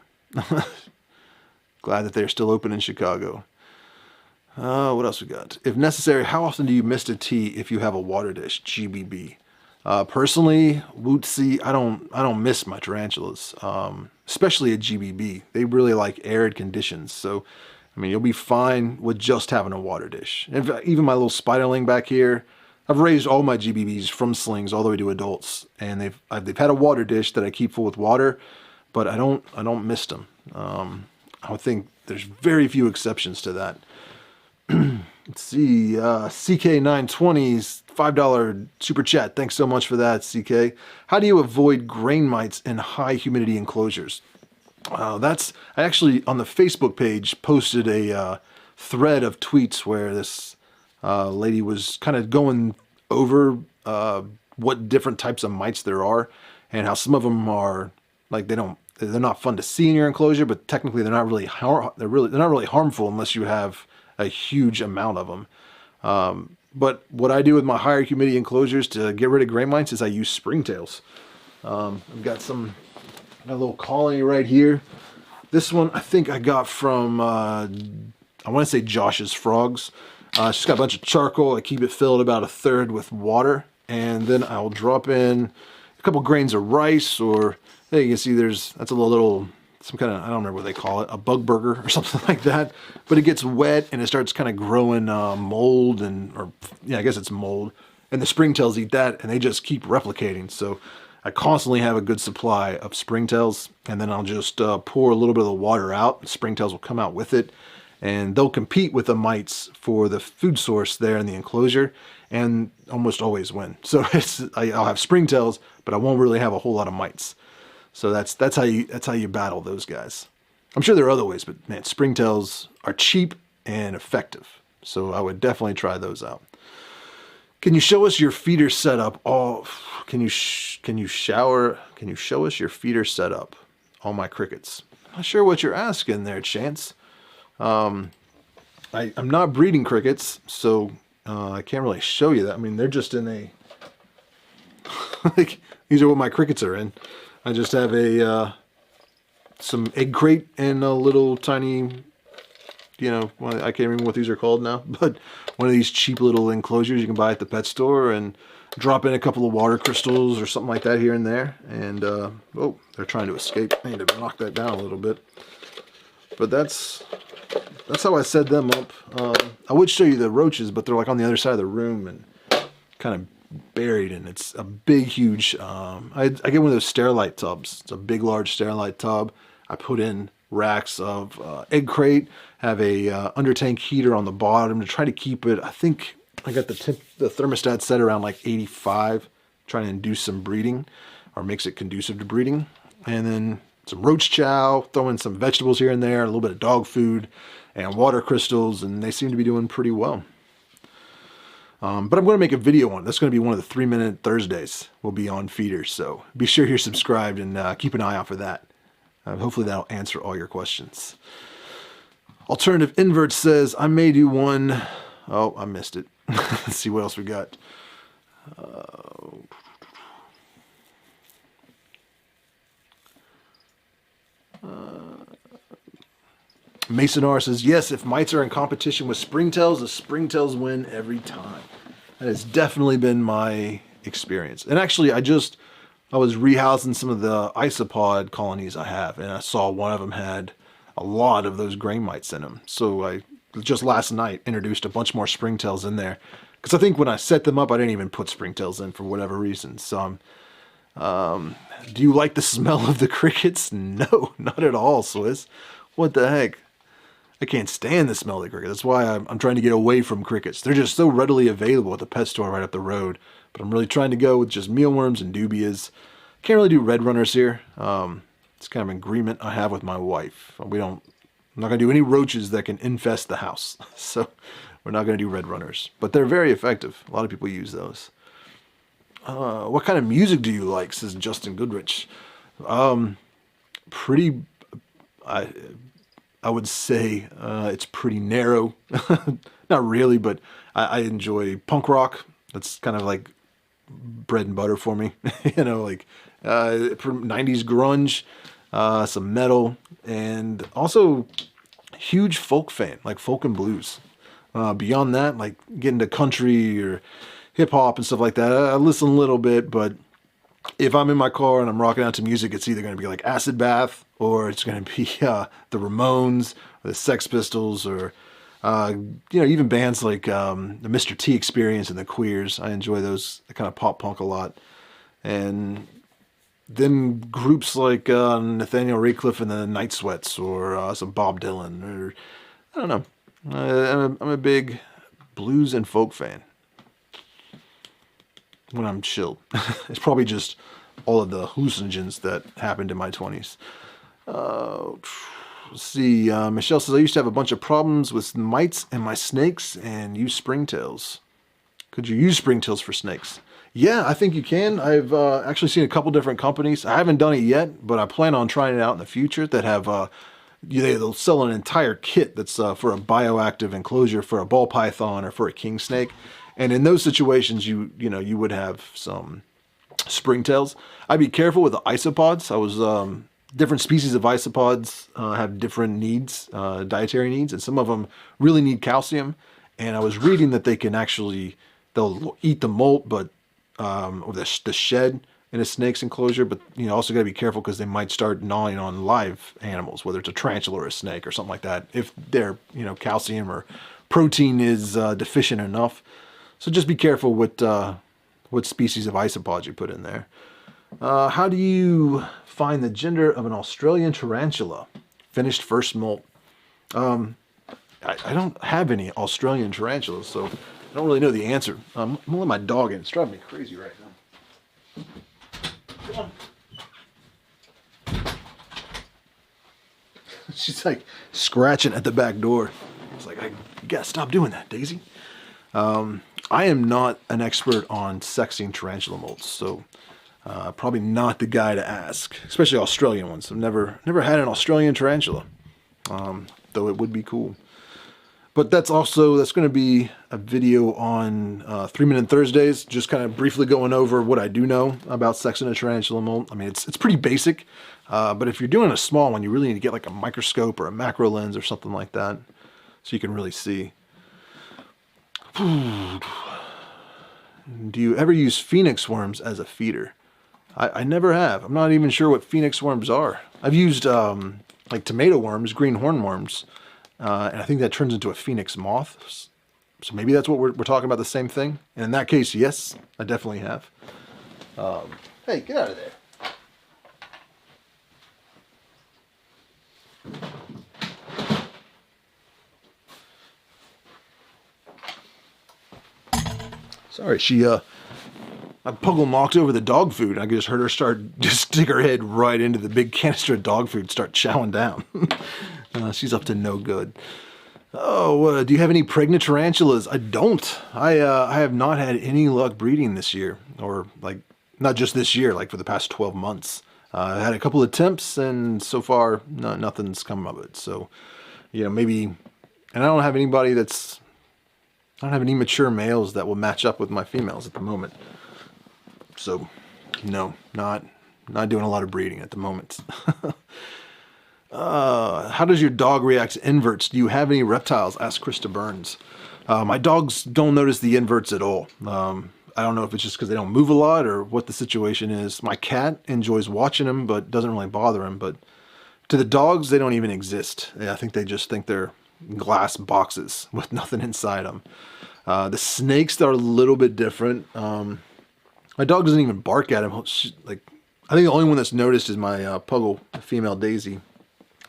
Glad that they're still open in Chicago. What else we got? If necessary, how often do you mist a tea if you have a water dish? GBB. Personally, Wootsy, I don't miss my tarantulas, especially at GBB. They really like arid conditions. So, I mean, you'll be fine with just having a water dish. Even my little spiderling back here, I've raised all my GBBs from slings all the way to adults, and they've had a water dish that I keep full with water, but I don't mist them. I would think there's very few exceptions to that. Let's see, CK920's $5 super chat. Thanks so much for that, CK. How do you avoid grain mites in high humidity enclosures? I actually, on the Facebook page, posted a thread of tweets where this lady was kind of going over what different types of mites there are, and how some of them are like they're not fun to see in your enclosure, but technically they're not really harmful unless you have a huge amount of them. But what I do with my higher humidity enclosures to get rid of grain mites is I use springtails. I've got a little colony right here. This one I think I got from I want to say Josh's Frogs. She's got a bunch of charcoal. I keep it filled about 1/3 with water, and then I'll drop in a couple grains of rice, or there you can see that's a little some kind of, I don't remember what they call it, a bug burger or something like that. But it gets wet and it starts kind of growing mold, I guess it's mold. And the springtails eat that, and they just keep replicating. So I constantly have a good supply of springtails, and then I'll just pour a little bit of the water out. Springtails will come out with it, and they'll compete with the mites for the food source there in the enclosure, and almost always win. So I'll have springtails, but I won't really have a whole lot of mites. So that's how you battle those guys. I'm sure there are other ways, but man, springtails are cheap and effective. So I would definitely try those out. Can you show us your feeder setup? Oh, can you show us your feeder setup? All my crickets. I'm not sure what you're asking there, Chance. I'm not breeding crickets, so I can't really show you that. I mean, they're just in a like, these are what my crickets are in. I just have a some egg crate and a little tiny, you know, I can't remember what these are called now, but one of these cheap little enclosures you can buy at the pet store, and drop in a couple of water crystals or something like that here and there. And oh, they're trying to escape. I need to knock that down a little bit. But that's how I set them up. I would show you the roaches, but they're like on the other side of the room and kind of buried, and it's a big, huge. I get one of those Sterilite tubs. It's a big, large Sterilite tub. I put in racks of egg crate, have a under tank heater on the bottom to try to keep it. I think I got the thermostat set around like 85, trying to induce some breeding or makes it conducive to breeding. And then some roach chow, throw in some vegetables here and there, a little bit of dog food and water crystals, and they seem to be doing pretty well. But I'm going to make a video on it. That's going to be one of the 3-minute Thursdays. Will be on feeders, so be sure you're subscribed and keep an eye out for that. Hopefully that'll answer all your questions. Alternative Inverts says, I may do one. Oh, I missed it. Let's see what else we got. Mason R says, yes, if mites are in competition with springtails, the springtails win every time. That has definitely been my experience. And actually, I was rehousing some of the isopod colonies I have, and I saw one of them had a lot of those gray mites in them. So I just last night introduced a bunch more springtails in there, because I think when I set them up, I didn't even put springtails in for whatever reason. So do you like the smell of the crickets? No, not at all, Swiss. What the heck? I can't stand the smell of the crickets. That's why I'm trying to get away from crickets. They're just so readily available at the pet store right up the road. But I'm really trying to go with just mealworms and dubias. Can't really do red runners here. It's kind of an agreement I have with my wife. I'm not going to do any roaches that can infest the house. So we're not going to do red runners. But they're very effective. A lot of people use those. What kind of music do you like, says Justin Goodrich. I would say it's pretty narrow. Not really, but I enjoy punk rock. That's kind of like bread and butter for me. You know, like 90s grunge, some metal, and also huge folk fan, like folk and blues. Beyond that, like getting to country or hip hop and stuff like that, I listen a little bit, but if I'm in my car and I'm rocking out to music, it's either going to be like Acid Bath, or it's going to be the Ramones, or the Sex Pistols, or even bands like the Mr. T Experience and the Queers. I enjoy those kind of pop punk a lot. And then groups like Nathaniel Ratcliffe and the Night Sweats, or some Bob Dylan, or I don't know. I'm a big blues and folk fan when I'm chilled. It's probably just all of the hallucinogens that happened in my 20s. Let's see. Michelle says, I used to have a bunch of problems with mites and my snakes and use springtails. Could you use springtails for snakes? Yeah, I think you can. I've actually seen a couple different companies. I haven't done it yet, but I plan on trying it out in the future that have, they'll sell an entire kit that's for a bioactive enclosure for a ball python or for a king snake. And in those situations, you would have some springtails. I'd be careful with the isopods. Different species of isopods have different needs, dietary needs, and some of them really need calcium. And I was reading that they'll eat the molt, but or the shed in a snake's enclosure. But also got to be careful because they might start gnawing on live animals, whether it's a tarantula or a snake or something like that, if their calcium or protein is deficient enough. So just be careful with what species of isopods you put in there. How do you find the gender of an Australian tarantula? Finished first molt. I don't have any Australian tarantulas, so I don't really know the answer. I'm going to let my dog in. It's driving me crazy right now. Come on. She's like scratching at the back door. It's like, you gotta stop doing that, Daisy. I am not an expert on sexing tarantula molts, so probably not the guy to ask, especially Australian ones. I've never had an Australian tarantula, though it would be cool. But that's going to be a video on 3-Minute Thursdays, just kind of briefly going over what I do know about sexing a tarantula molt. I mean, it's pretty basic, but if you're doing a small one, you really need to get like a microscope or a macro lens or something like that, so you can really see. Do you ever use phoenix worms as a feeder? I never have. I'm not even sure what phoenix worms are. I've used like tomato worms, green hornworms, and I think that turns into a phoenix moth. So maybe that's what we're talking about, the same thing. And in that case, yes, I definitely have. Hey, get out of there. Sorry, I puggle knocked over the dog food. I just heard her just stick her head right into the big canister of dog food and start chowing down. She's up to no good. Oh, do you have any pregnant tarantulas? I don't. I have not had any luck breeding this year, or like not just this year, like for the past 12 months. I had a couple of attempts, and so far nothing's come of it. So, maybe, and I don't have anybody I don't have any mature males that will match up with my females at the moment. So, no, not doing a lot of breeding at the moment. How does your dog react to inverts? Do you have any reptiles? Asked Krista Burns. My dogs don't notice the inverts at all. I don't know if it's just because they don't move a lot or what the situation is. My cat enjoys watching them, but doesn't really bother him. But to the dogs, they don't even exist. I think they just think they're glass boxes with nothing inside them. The snakes are a little bit different. My dog doesn't even bark at him. I think the only one that's noticed is my puggle, female Daisy.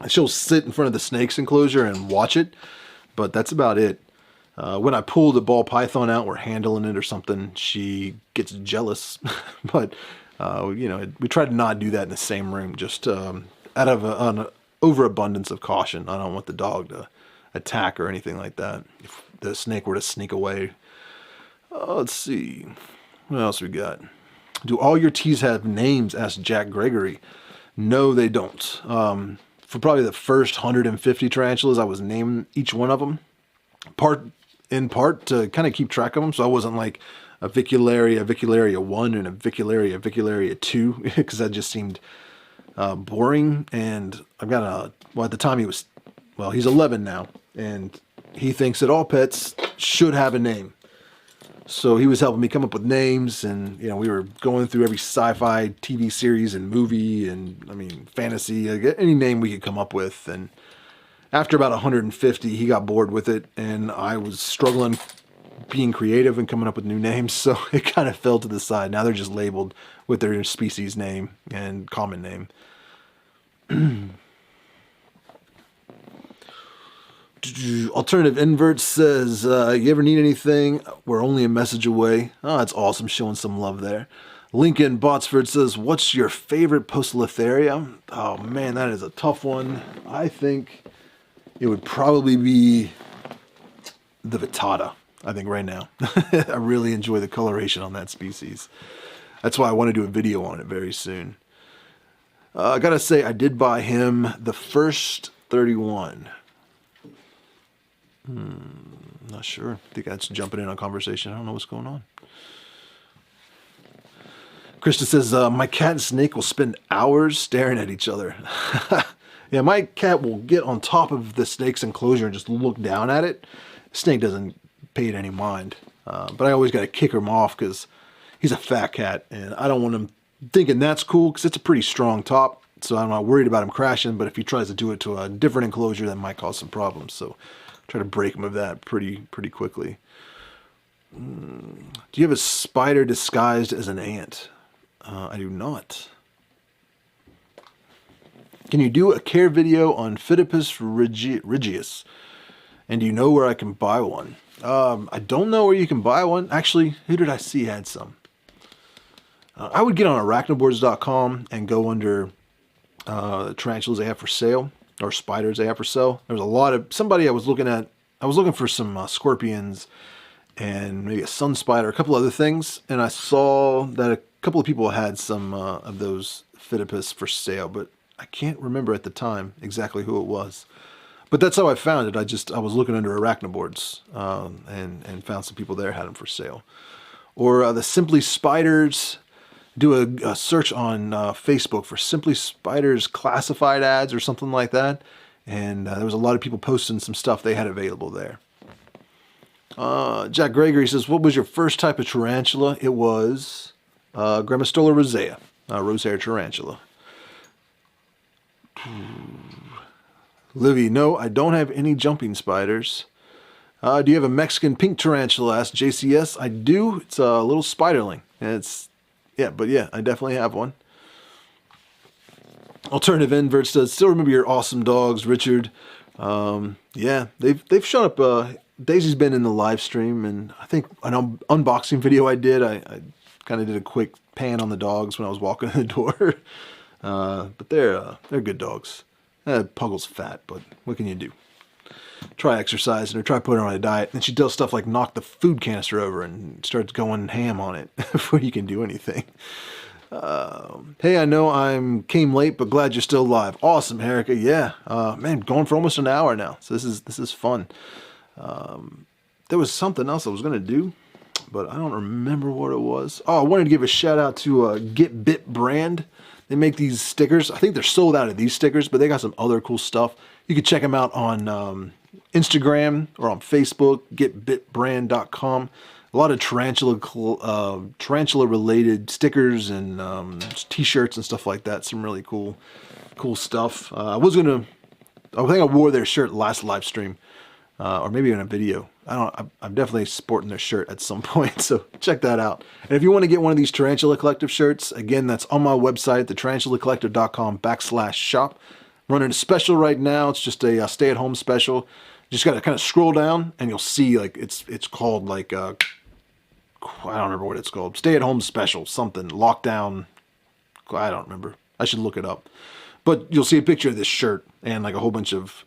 She'll sit in front of the snake's enclosure and watch it, but that's about it. When I pull the ball python out, we're handling it or something, she gets jealous. But we try to not do that in the same room, just out of an overabundance of caution. I don't want the dog to attack or anything like that if the snake were to sneak away. Let's see, what else we got? Do all your teas have names? Asked Jack Gregory. No, they don't. For probably the first 150 tarantulas, I was naming each one of them in part to kind of keep track of them, so I wasn't like a Vicularia 1 and a Vicularia 2, because that just seemed boring. And I've got at the time he's 11 now, and he thinks that all pets should have a name. So he was helping me come up with names, and we were going through every sci-fi TV series and movie, and fantasy, any name we could come up with. And after about 150, he got bored with it, and I was struggling being creative and coming up with new names, so it kind of fell to the side. Now they're just labeled with their species name and common name. Alternative Inverts says, you ever need anything? We're only a message away. Oh, that's awesome, showing some love there. Lincoln Botsford says, what's your favorite Poecilotheria? Oh man, that is a tough one. I think it would probably be the Vittata, I think, right now. I really enjoy the coloration on that species. That's why I want to do a video on it very soon. I gotta say, I did buy him the first 31. Not sure. I think that's jumping in on conversation. I don't know what's going on. Krista says, my cat and snake will spend hours staring at each other. Yeah, my cat will get on top of the snake's enclosure and just look down at it. Snake doesn't pay it any mind. But I always got to kick him off because he's a fat cat, and I don't want him thinking that's cool because it's a pretty strong top. So I'm not worried about him crashing, but if he tries to do it to a different enclosure, that might cause some problems. So try to break him of that pretty quickly. Do you have a spider disguised as an ant? I do not. Can you do a care video on Phidippus regius? And do you know where I can buy one? I don't know where you can buy one. Actually, who did I see had some? I would get on arachnoboards.com and go under tarantulas they have for sale, or spiders they have for sale. There was a lot of, somebody I was looking at, I was looking for some scorpions and maybe a sun spider, a couple other things, and I saw that a couple of people had some of those Phidippus for sale, but I can't remember at the time exactly who it was. But that's how I found it. I was looking under arachnoboards and found some people there had them for sale. Or the Simply Spiders. Do a search on Facebook for Simply Spiders classified ads or something like that. And there was a lot of people posting some stuff they had available there. Jack Gregory says, what was your first type of tarantula? It was Grammostola rosea, rose-hair tarantula. Livy, no, I don't have any jumping spiders. Do you have a Mexican pink tarantula? Asked JCS. I do. It's a little spiderling. And it's, yeah, but yeah, I definitely have one. Alternative Inverts does. Still remember your awesome dogs, Richard. Yeah, they've shown up. Daisy's been in the live stream, and I think an unboxing video I did, I kind of did a quick pan on the dogs when I was walking in the door. But they're good dogs. Puggle's fat, but what can you do? Try exercising or try putting her on a diet. And she does stuff like knock the food canister over and starts going ham on it before you can do anything. Hey, I know I came late, but glad you're still alive. Awesome, Erica. Yeah, man, going for almost an hour now. So this is fun. There was something else I was gonna do, but I don't remember what it was. Oh, I wanted to give a shout out to Get Bit brand. They make these stickers. I think they're sold out of these stickers, but they got some other cool stuff. You can check them out on Instagram or on Facebook, getbitbrand.com. A lot of tarantula related stickers and T-shirts and stuff like that. Some really cool stuff. I think I wore their shirt last live stream, or maybe in a video. I'm definitely sporting their shirt at some point, so check that out. And if you want to get one of these Tarantula Collective shirts, again, that's on my website, thetarantulacollective.com/shop. Running a special right now. It's just a stay-at-home special. You just got to kind of scroll down, and you'll see like it's called like I don't remember what it's called. Stay-at-home special, something lockdown. I don't remember. I should look it up. But you'll see a picture of this shirt and like a whole bunch of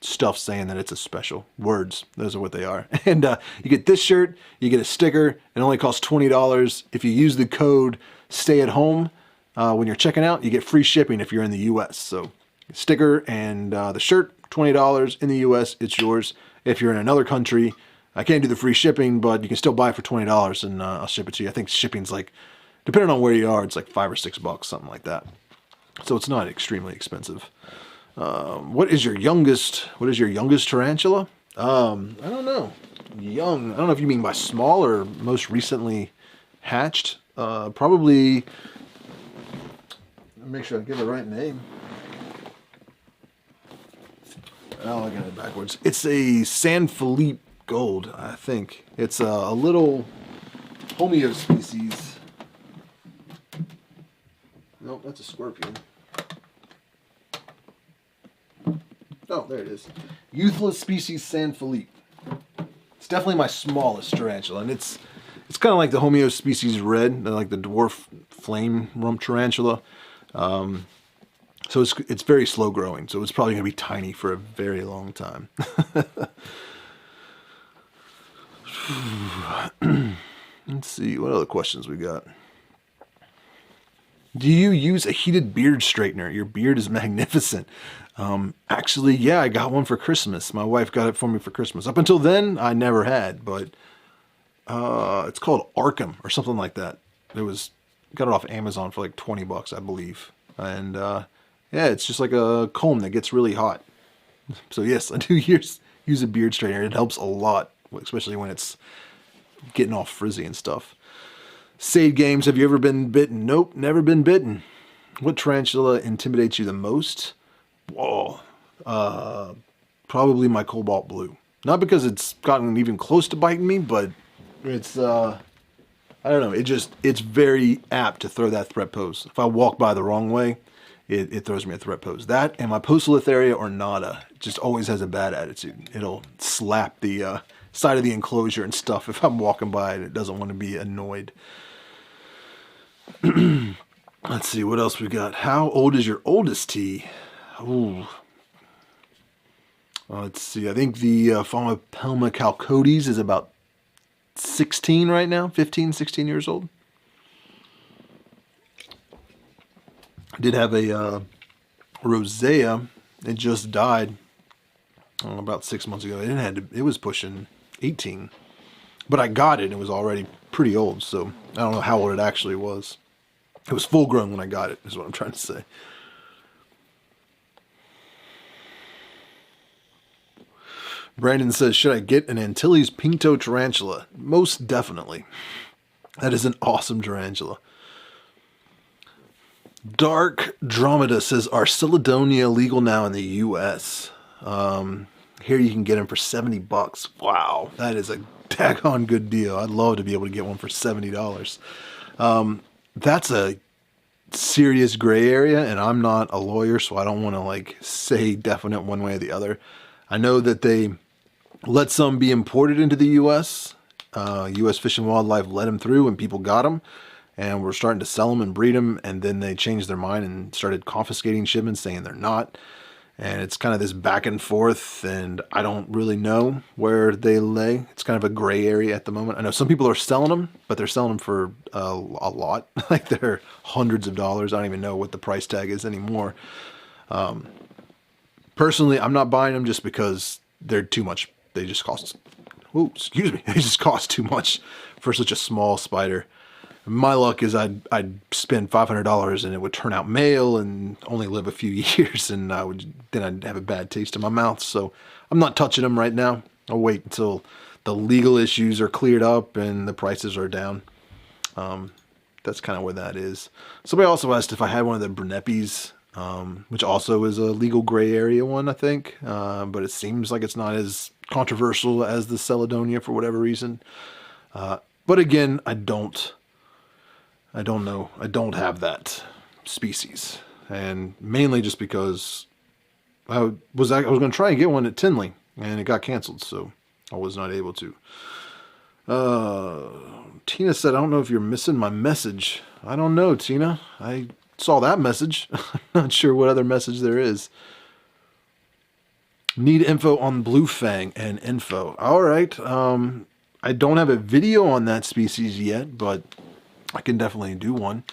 stuff saying that it's a special. Words, those are what they are. And you get this shirt, you get a sticker. It only costs $20. If you use the code STAYATHOME when you're checking out, you get free shipping if you're in the US. So sticker and the shirt, $20 in the US, it's yours. If you're in another country, I can't do the free shipping, but you can still buy it for $20 and I'll ship it to you. I think shipping's like, depending on where you are, it's like $5 or $6, something like that. So it's not extremely expensive. What is your youngest tarantula? I don't know. Young. I don't know if you mean by small or most recently hatched. Probably. Make sure I give the right name. Oh, I got it backwards. It's a San Felipe Gold, I think. It's a little homeo species. Nope, that's a scorpion. Oh, there it is. Youthless species San Felipe. It's definitely my smallest tarantula, and it's kind of like the homeo species red, like the dwarf flame rump tarantula. So it's very slow growing, so it's probably going to be tiny for a very long time. Let's see, what other questions we got? Do you use a heated beard straightener? Your beard is magnificent. Actually, yeah, I got one for Christmas. My wife got it for me for Christmas. Up until then, I never had, but it's called Arkham or something like that. Got it off Amazon for like $20, I believe. And yeah, it's just like a comb that gets really hot. So yes, I do use a beard straightener. It helps a lot, especially when it's getting all frizzy and stuff. Sade Games, have you ever been bitten? Nope, never been bitten. What tarantula intimidates you the most? Whoa, probably my cobalt blue. Not because it's gotten even close to biting me, but it's I don't know. It's very apt to throw that threat pose. If I walk by the wrong way, it throws me a threat pose. That and my Postalitharia ornata just always has a bad attitude. It'll slap the side of the enclosure and stuff if I'm walking by and it doesn't want to be annoyed. Let's see what else we got. How old is your oldest T? Ooh. Let's see. I think the Phalmapelma calcodes is about 16 right now. 15, 16 years old. I did have a Rosea. It just died about 6 months ago. It was pushing 18. But I got it and it was already pretty old. So I don't know how old it actually was. It was full grown when I got it, is what I'm trying to say. Brandon says, should I get an Antilles Pinto tarantula? Most definitely. That is an awesome tarantula. Dark Dromeda says, are Celadonia legal now in the U.S.? Here you can get them for $70. Wow, that is a daggone good deal. I'd love to be able to get one for $70. That's a serious gray area, and I'm not a lawyer, so I don't want to like say definite one way or the other. I know that they let some be imported into the U.S. U.S. Fish and Wildlife let them through, and people got them, and we're starting to sell them and breed them, and then they changed their mind and started confiscating shipments, saying they're not. And it's kind of this back and forth, and I don't really know where they lay. It's kind of a gray area at the moment. I know some people are selling them, but they're selling them for a lot. Like they're hundreds of dollars. I don't even know what the price tag is anymore. Personally, I'm not buying them just because they're too much. They just cost, oh, excuse me. They just cost too much for such a small spider. My luck is I'd spend $500 and it would turn out male and only live a few years, and then I'd have a bad taste in my mouth. So I'm not touching them right now. I'll wait until the legal issues are cleared up and the prices are down. That's kind of where that is. Somebody also asked if I had one of the Brunepes, which also is a legal gray area one, I think. But it seems like it's not as controversial as the Celadonia for whatever reason. But again, I don't know. I don't have that species, and mainly just because I was going to try and get one at Tinley, and it got canceled, so I was not able to. Tina said, I don't know if you're missing my message. I don't know, Tina. I saw that message. I'm not sure what other message there is. Need info on Blue Fang and info. All right. I don't have a video on that species yet, but I can definitely do one.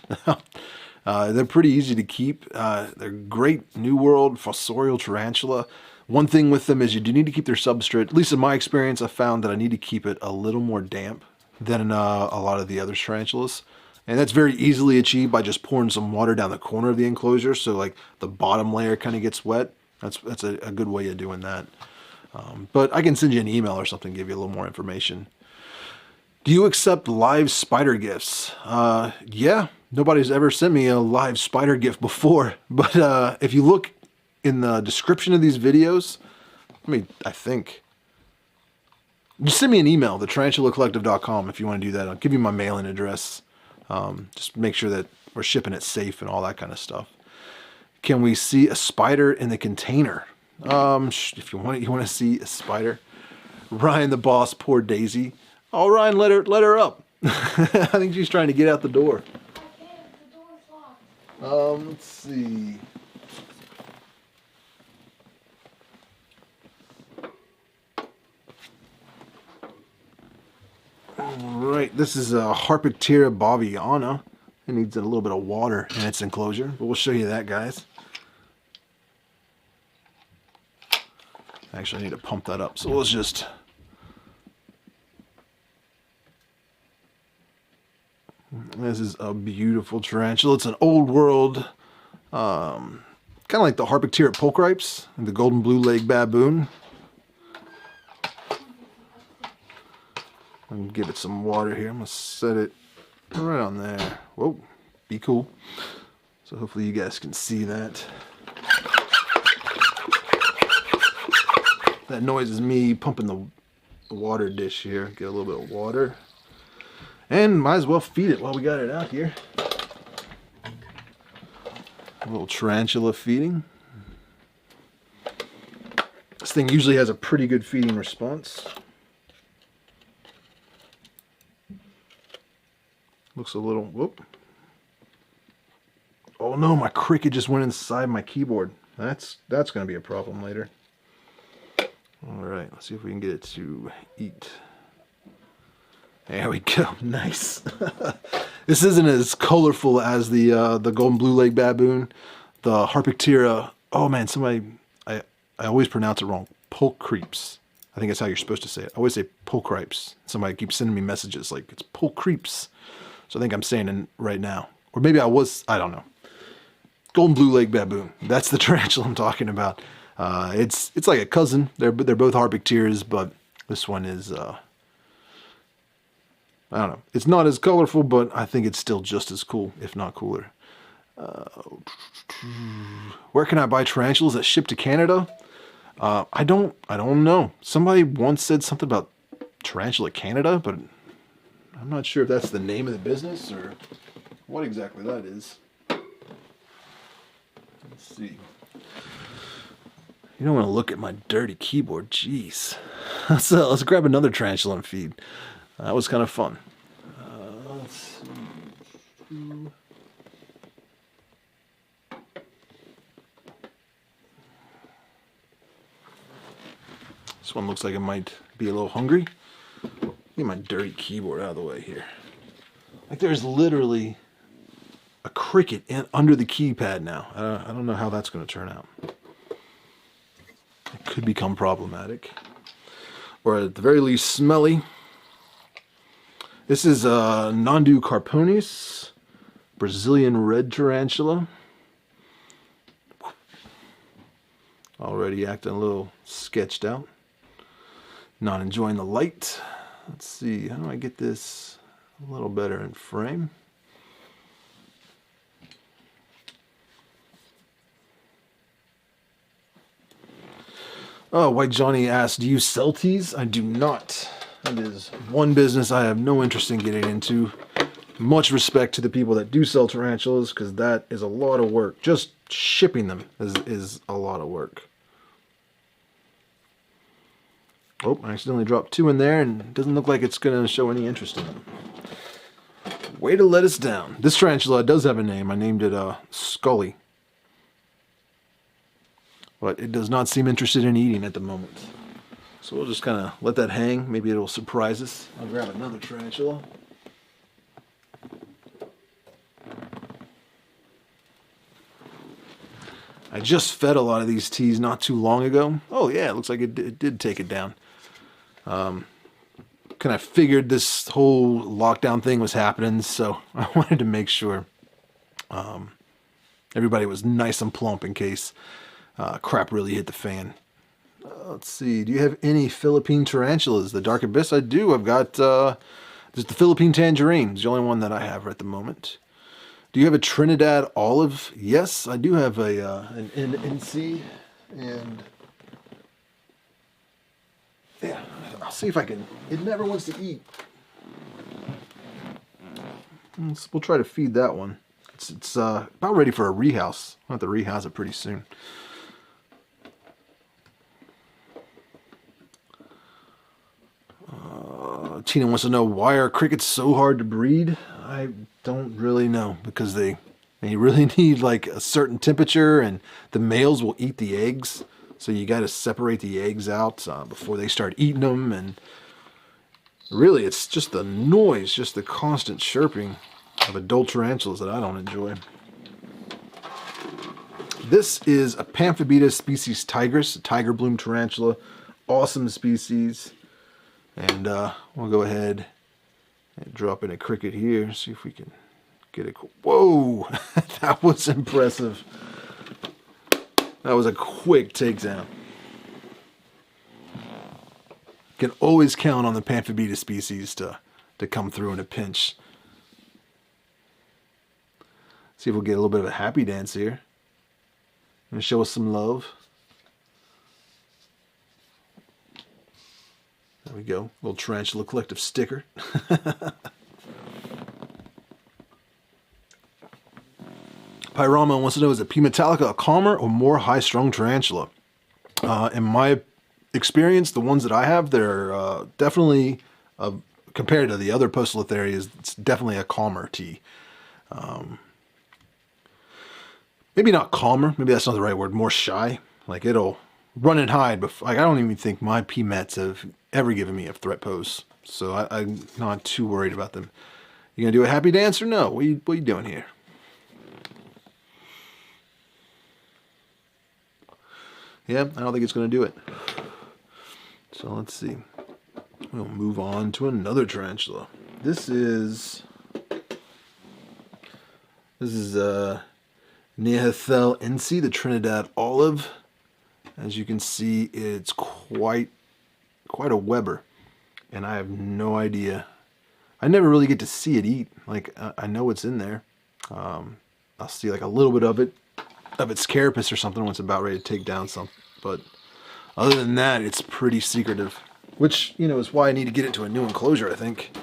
They're pretty easy to keep. They're great New World fossorial tarantula. One thing with them is you do need to keep their substrate. At least in my experience, I found that I need to keep it a little more damp than a lot of the other tarantulas. And that's very easily achieved by just pouring some water down the corner of the enclosure, so like the bottom layer kind of gets wet. That's a good way of doing that. But I can send you an email or something, give you a little more information. Do you accept live spider gifts? Yeah, nobody's ever sent me a live spider gift before. But if you look in the description of these videos, I think. Just send me an email, thetarantulacollective.com, if you want to do that. I'll give you my mailing address. Just make sure that we're shipping it safe and all that kind of stuff. Can we see a spider in the container? If you want to see a spider. Ryan the boss, poor Daisy. Oh, Ryan, let her up. I think she's trying to get out the door. The door's locked. Let's see. Alright, this is a Harpictera boviana. It needs a little bit of water in its enclosure, but we'll show you that, guys. Actually, I need to pump that up, so let's just... This is a beautiful tarantula. It's an old world, kind of like the Harpictera pulchripes and the golden blue leg baboon. I'm gonna give it some water here. I'm gonna set it right on there. Whoa, be cool. So hopefully you guys can see that. That noise is me pumping the water dish here. Get a little bit of water. And might as well feed it while we got it out here. A little tarantula feeding. This thing usually has a pretty good feeding response. Looks a little, whoop. Oh no, my cricket just went inside my keyboard. That's going to be a problem later. Alright, let's see if we can get it to eat. There we go, nice. This isn't as colorful as the golden blue leg baboon, the Harpictera. Oh man, I always pronounce it wrong. Pulcreeps. I think that's how you're supposed to say it. I always say pulcreeps. Somebody keeps sending me messages like it's pulcreeps. So I think I'm saying it right now. Or maybe I don't know. Golden blue leg baboon. That's the tarantula I'm talking about. It's like a cousin. They're both Harpicteras, but this one is I don't know. It's not as colorful, but I think it's still just as cool, if not cooler. Where can I buy tarantulas that ship to Canada? I don't know. Somebody once said something about Tarantula Canada, but I'm not sure if that's the name of the business or what exactly that is. Let's see. You don't want to look at my dirty keyboard. Jeez. Let's grab another tarantula and feed. That was kind of fun. Let's see. This one looks like it might be a little hungry. Get my dirty keyboard out of the way here. Like there's literally a cricket under the keypad now. I don't know how that's going to turn out. It could become problematic. Or at the very least smelly. This is Nondu carponis, Brazilian red tarantula. Already acting a little sketched out. Not enjoying the light. Let's see, how do I get this a little better in frame? Oh, White Johnny asked, do you sell teas? I do not. That is one business I have no interest in getting into. Much respect to the people that do sell tarantulas, because that is a lot of work. Just shipping them is a lot of work. Oh, I accidentally dropped two in there, and it doesn't look like it's going to show any interest in them. Way to let us down. This tarantula does have a name. I named it Scully. But it does not seem interested in eating at the moment. So we'll just kind of let that hang. Maybe it'll surprise us. I'll grab another tarantula. I just fed a lot of these teas not too long ago. Oh yeah, it looks like it did take it down. Kind of figured this whole lockdown thing was happening, so I wanted to make sure everybody was nice and plump in case crap really hit the fan. Let's see, do you have any Philippine tarantulas? The Dark Abyss, I do. I've got there's the Philippine Tangerine. It's the only one that I have at the moment. Do you have a Trinidad Olive? Yes, I do have an NC, and yeah, I'll see if I can. It never wants to eat. We'll try to feed that one. It's about ready for a rehouse. I'll have to rehouse it pretty soon. Tina wants to know, why are crickets so hard to breed? I don't really know, because they really need like a certain temperature, and the males will eat the eggs, so you got to separate the eggs out before they start eating them. And really it's just the noise, just the constant chirping of adult tarantulas that I don't enjoy. This is a Pamphibeta species tigris, a tiger bloom tarantula. Awesome species. And we'll go ahead and drop in a cricket here, see if we can get it. Whoa! That was impressive. That was a quick takedown. Can always count on the Pamphibeta species to come through in a pinch. See if we'll get a little bit of a happy dance here. And show us some love. There we go. Little Tarantula Collective sticker. Pyrama wants to know, is a P. metallica a calmer or more high-strung tarantula? In my experience, the ones that I have, they're definitely, compared to the other Poecilotherias, it's definitely a calmer T. Maybe not calmer, maybe that's not the right word, more shy. Like it'll run and hide, but like I don't even think my P. mets have ever given me a threat pose. So I'm not too worried about them. You gonna do a happy dance or no? What are you doing here? Yeah, I don't think it's gonna do it. So let's see. We'll move on to another tarantula. This is Neothel NC, the Trinidad olive. As you can see, it's quite a Weber, and I have no idea. I never really get to see it eat. Like I know it's in there. I'll see like a little bit of its carapace or something when it's about ready to take down something. But other than that, it's pretty secretive, which is why I need to get into a new enclosure, I think.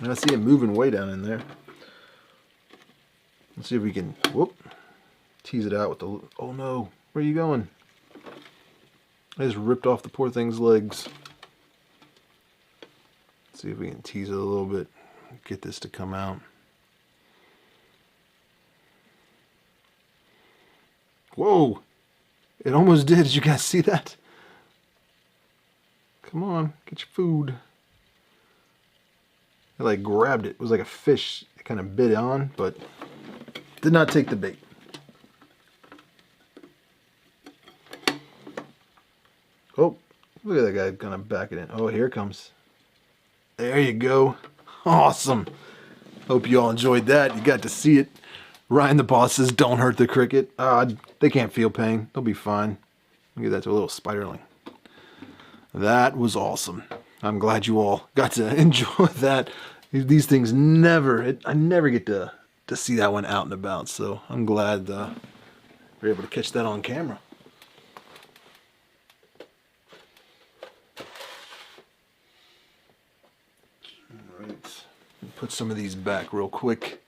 And I see it moving way down in there. Let's see if we can tease it out with the... Oh no, where are you going? I just ripped off the poor thing's legs. Let's see if we can tease it a little bit. Get this to come out. Whoa! It almost did. Did you guys see that? Come on, get your food. It like grabbed it. It was like a fish. It kind of bit on, but did not take the bait. Oh, look at that guy kind of backing it. Oh, here it comes. There you go. Awesome. Hope you all enjoyed that. You got to see it. Ryan the boss says, don't hurt the cricket. They can't feel pain. They'll be fine. I'll give that to a little spiderling. That was awesome. I'm glad you all got to enjoy that. These things I never get to see that one out and about. So I'm glad we're able to catch that on camera. All right. Put some of these back real quick.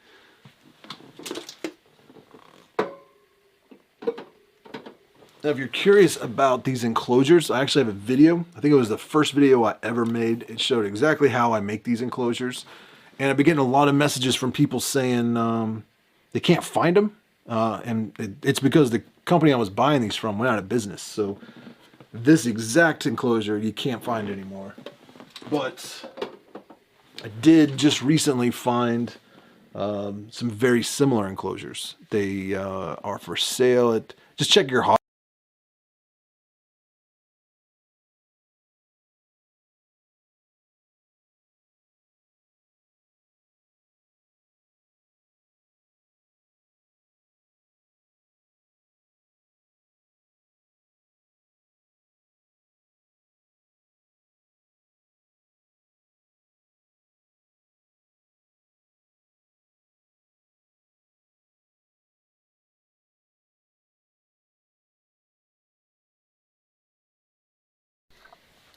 Now, if you're curious about these enclosures, I actually have a video. I think it was the first video I ever made. It showed exactly how I make these enclosures. And I've been getting a lot of messages from people saying they can't find them. And it's because the company I was buying these from went out of business. So this exact enclosure you can't find anymore. But I did just recently find some very similar enclosures. They are for sale. Just check your hobby.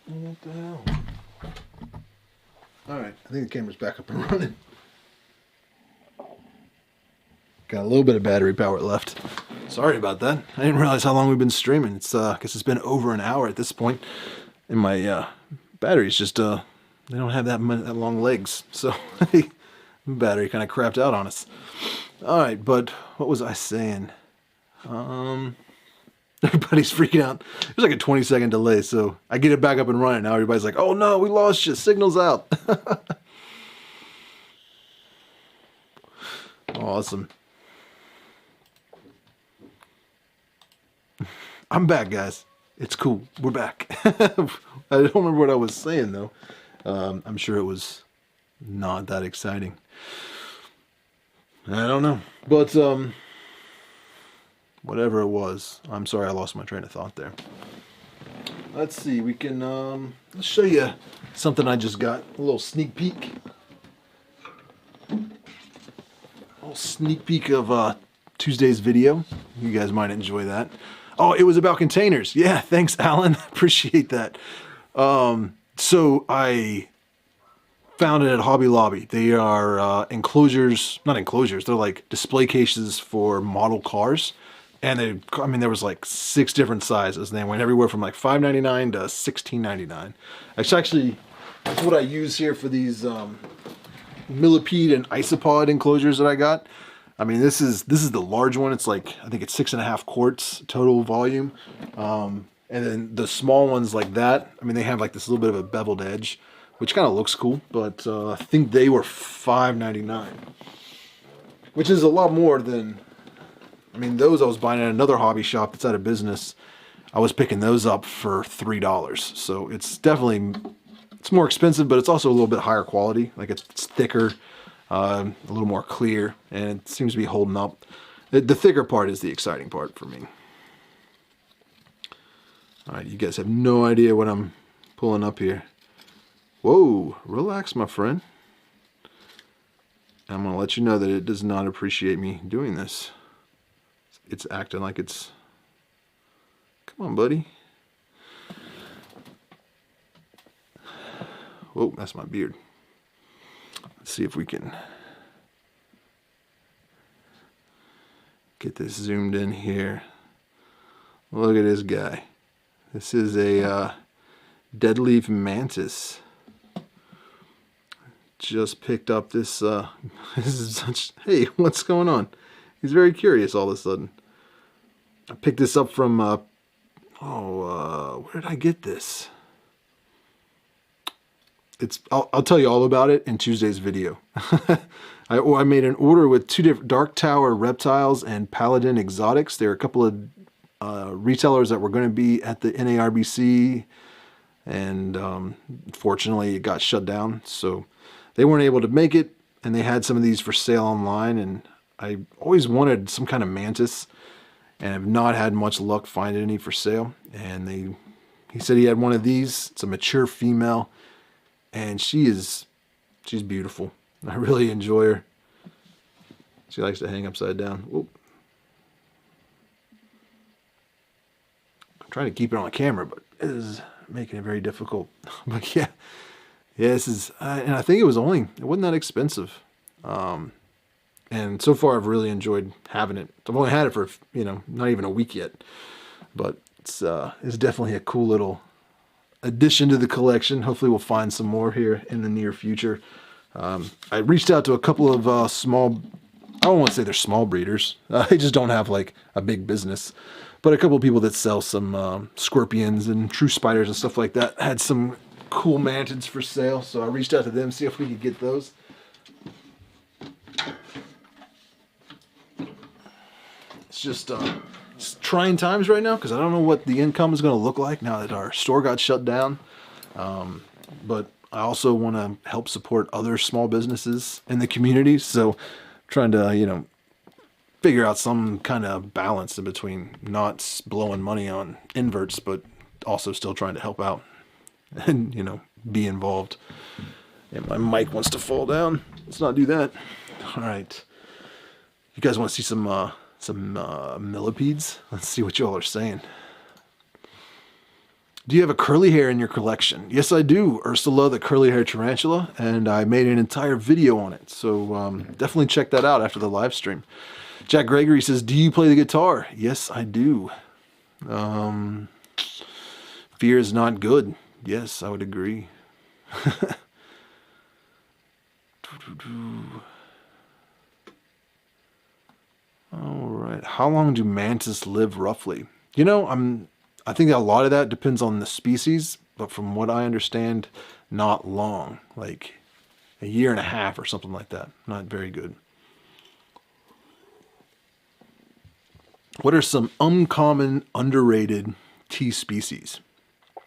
What the hell? Alright, I think the camera's back up and running. Got a little bit of battery power left. Sorry about that. I didn't realize how long we've been streaming. It's I guess it's been over an hour at this point. And my batteries just they don't have that long legs. So the battery kind of crapped out on us. Alright, but what was I saying? Everybody's freaking out. There's like a 20-second delay, so I get it back up and running. Now everybody's like, oh no, we lost you. Signal's out. Awesome. I'm back, guys. It's cool. We're back. I don't remember what I was saying, though. I'm sure it was not that exciting. I don't know. But, whatever it was. I'm sorry I lost my train of thought there. Let's see. We can, let's show you something I just got. A little sneak peek. A little sneak peek of Tuesday's video. You guys might enjoy that. Oh, it was about containers. Yeah, thanks, Alan. Appreciate that. So I found it at Hobby Lobby. They are enclosures, not enclosures, they're like display cases for model cars. And I mean, there was like 6 different sizes, and they went everywhere from like $5.99 to $16.99. That's what I use here for these Millipede and isopod enclosures that I got. I mean, this is the large one. It's like, I think it's 6.5 quarts total volume. And then the small ones like that, I mean, they have like this little bit of a beveled edge, which kind of looks cool. But I think they were $5.99, which is a lot more than, I mean, those I was buying at another hobby shop that's out of business. I was picking those up for $3. So it's definitely, it's more expensive, but it's also a little bit higher quality. Like it's thicker, a little more clear, and it seems to be holding up. The thicker part is the exciting part for me. All right, you guys have no idea what I'm pulling up here. Whoa, relax, my friend. I'm going to let you know that it does not appreciate me doing this. It's acting like it's... Come on, buddy. Whoa, that's my beard. Let's see if we can get this zoomed in here. Look at this guy. This is a deadleaf mantis. Just picked up this. This is such. Hey, what's going on? He's very curious all of a sudden. I picked this up from. Where did I get this? I'll tell you all about it in Tuesday's video. I made an order with 2 different Dark Tower reptiles and Paladin exotics. There are a couple of retailers that were going to be at the NARBC, and fortunately it got shut down, so they weren't able to make it, and they had some of these for sale online, and I always wanted some kind of mantis and have not had much luck finding any for sale. And he said he had one of these. It's a mature female, and she's beautiful. I really enjoy her. She likes to hang upside down. Whoop. I'm trying to keep it on camera, but it is making it very difficult. But yeah, this is, and I think it wasn't that expensive. And so far I've really enjoyed having it. I've only had it for, not even a week yet, but it's definitely a cool little addition to the collection. Hopefully we'll find some more here in the near future. I reached out to a couple of small, I don't want to say they're small breeders. They just don't have like a big business, but a couple of people that sell some scorpions and true spiders and stuff like that had some cool mantids for sale. So I reached out to them, see if we could get those. It's just it's trying times right now because I don't know what the income is going to look like now that our store got shut down. But I also want to help support other small businesses in the community. So trying to, figure out some kind of balance in between not blowing money on inverts, but also still trying to help out and, be involved. And my mic wants to fall down. Let's not do that. All right. You guys want to see some millipedes? Let's see what y'all are saying. Do you have a curly hair in your collection? Yes, I do. Ursula, the curly hair tarantula, and I made an entire video on it. So definitely check that out after the live stream. Jack Gregory says, do you play the guitar? Yes, I do. Fear is not good. Yes, I would agree. All right. How long do mantis live roughly? I think a lot of that depends on the species, but from what I understand, not long. Like a year and a half or something like that. Not very good. What are some uncommon, underrated tea species?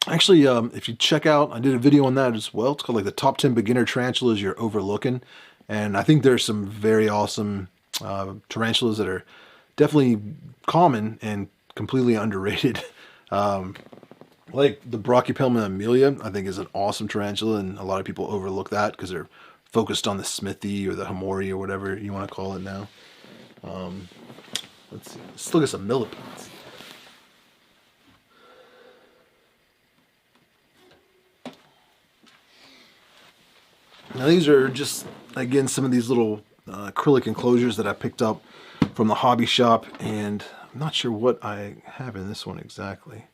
Actually, if you check out, I did a video on that as well. It's called like the top 10 beginner tarantulas you're overlooking. And I think there's some very awesome tarantulas that are definitely common and completely underrated. Like the Brachypelma amelia, I think is an awesome tarantula, and a lot of people overlook that because they're focused on the Smithy or the Hamori or whatever you want to call it now. Let's see. Let's look at some millipedes. Now these are just, again, some of these little acrylic enclosures that I picked up from the hobby shop, and I'm not sure what I have in this one exactly.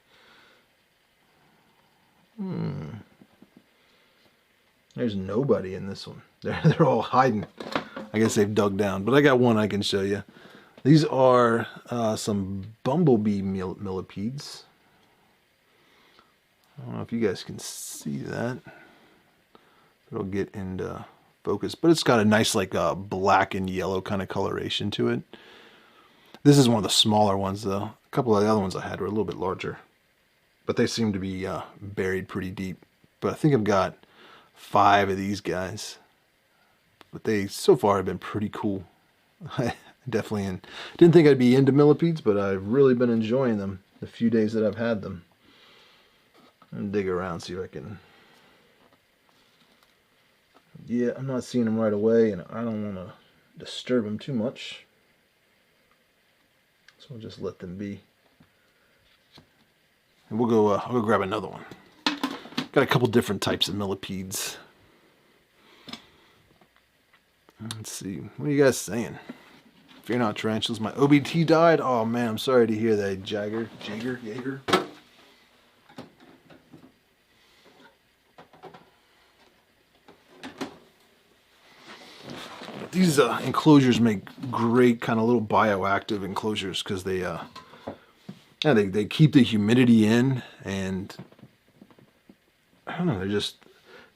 There's nobody in this one. They're all hiding. I guess they've dug down, but I got one I can show you. These are some bumblebee millipedes. I don't know if you guys can see that. It'll get into focus, but it's got a nice like black and yellow kind of coloration to it. This is one of the smaller ones though. A couple of the other ones I had were a little bit larger, but they seem to be buried pretty deep. But I think I've got 5 of these guys, but they so far have been pretty cool. I definitely didn't think I'd be into millipedes, but I've really been enjoying them the few days that I've had them. And dig around, see if I can. Yeah, I'm not seeing them right away, and I don't want to disturb them too much, so I'll just let them be. And we'll go. I'll go grab another one. Got a couple different types of millipedes. Let's see. What are you guys saying? Fear not, tarantulas. My OBT died. Oh man, I'm sorry to hear that, Jaeger. These enclosures make great kind of little bioactive enclosures because they keep the humidity in, and I don't know, they're just,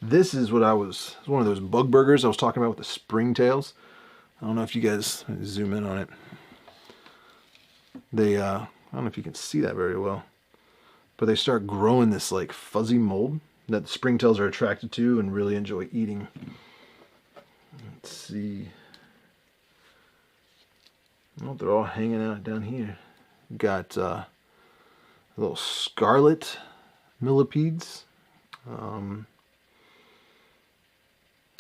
this is what it's one of those bug burgers I was talking about with the springtails. I don't know if you guys zoom in on it. They I don't know if you can see that very well, but they start growing this like fuzzy mold that the springtails are attracted to and really enjoy eating. Let's see. Oh, they're all hanging out down here. Got little scarlet millipedes. I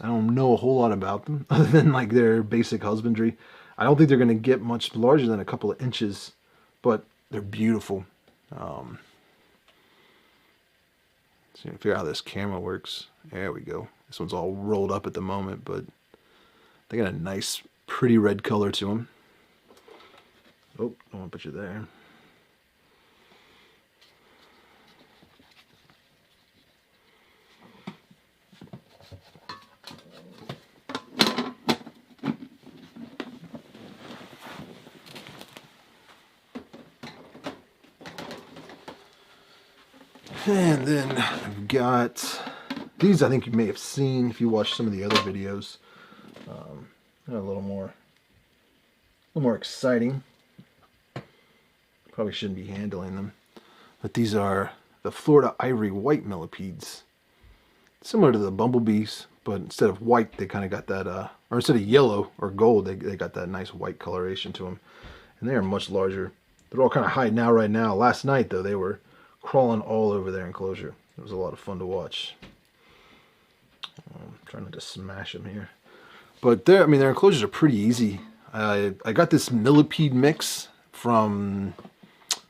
don't know a whole lot about them other than like their basic husbandry. I don't think they're going to get much larger than a couple of inches, but they're beautiful. So you can figure out how this camera works. There we go. This one's all rolled up at the moment, but they got a nice, pretty red color to them. Oh, don't want to put you there. And then I've got these. I think you may have seen if you watched some of the other videos. They're a little more exciting. Probably shouldn't be handling them, but these are the Florida ivory white millipedes. Similar to the bumblebees, but instead of white, they kind of got that, or instead of yellow or gold, they got that nice white coloration to them, and they are much larger. They're all kind of hiding out right now. Last night, though, they were crawling all over their enclosure. It was a lot of fun to watch. I'm trying not to smash them here. But their enclosures are pretty easy. I got this millipede mix from,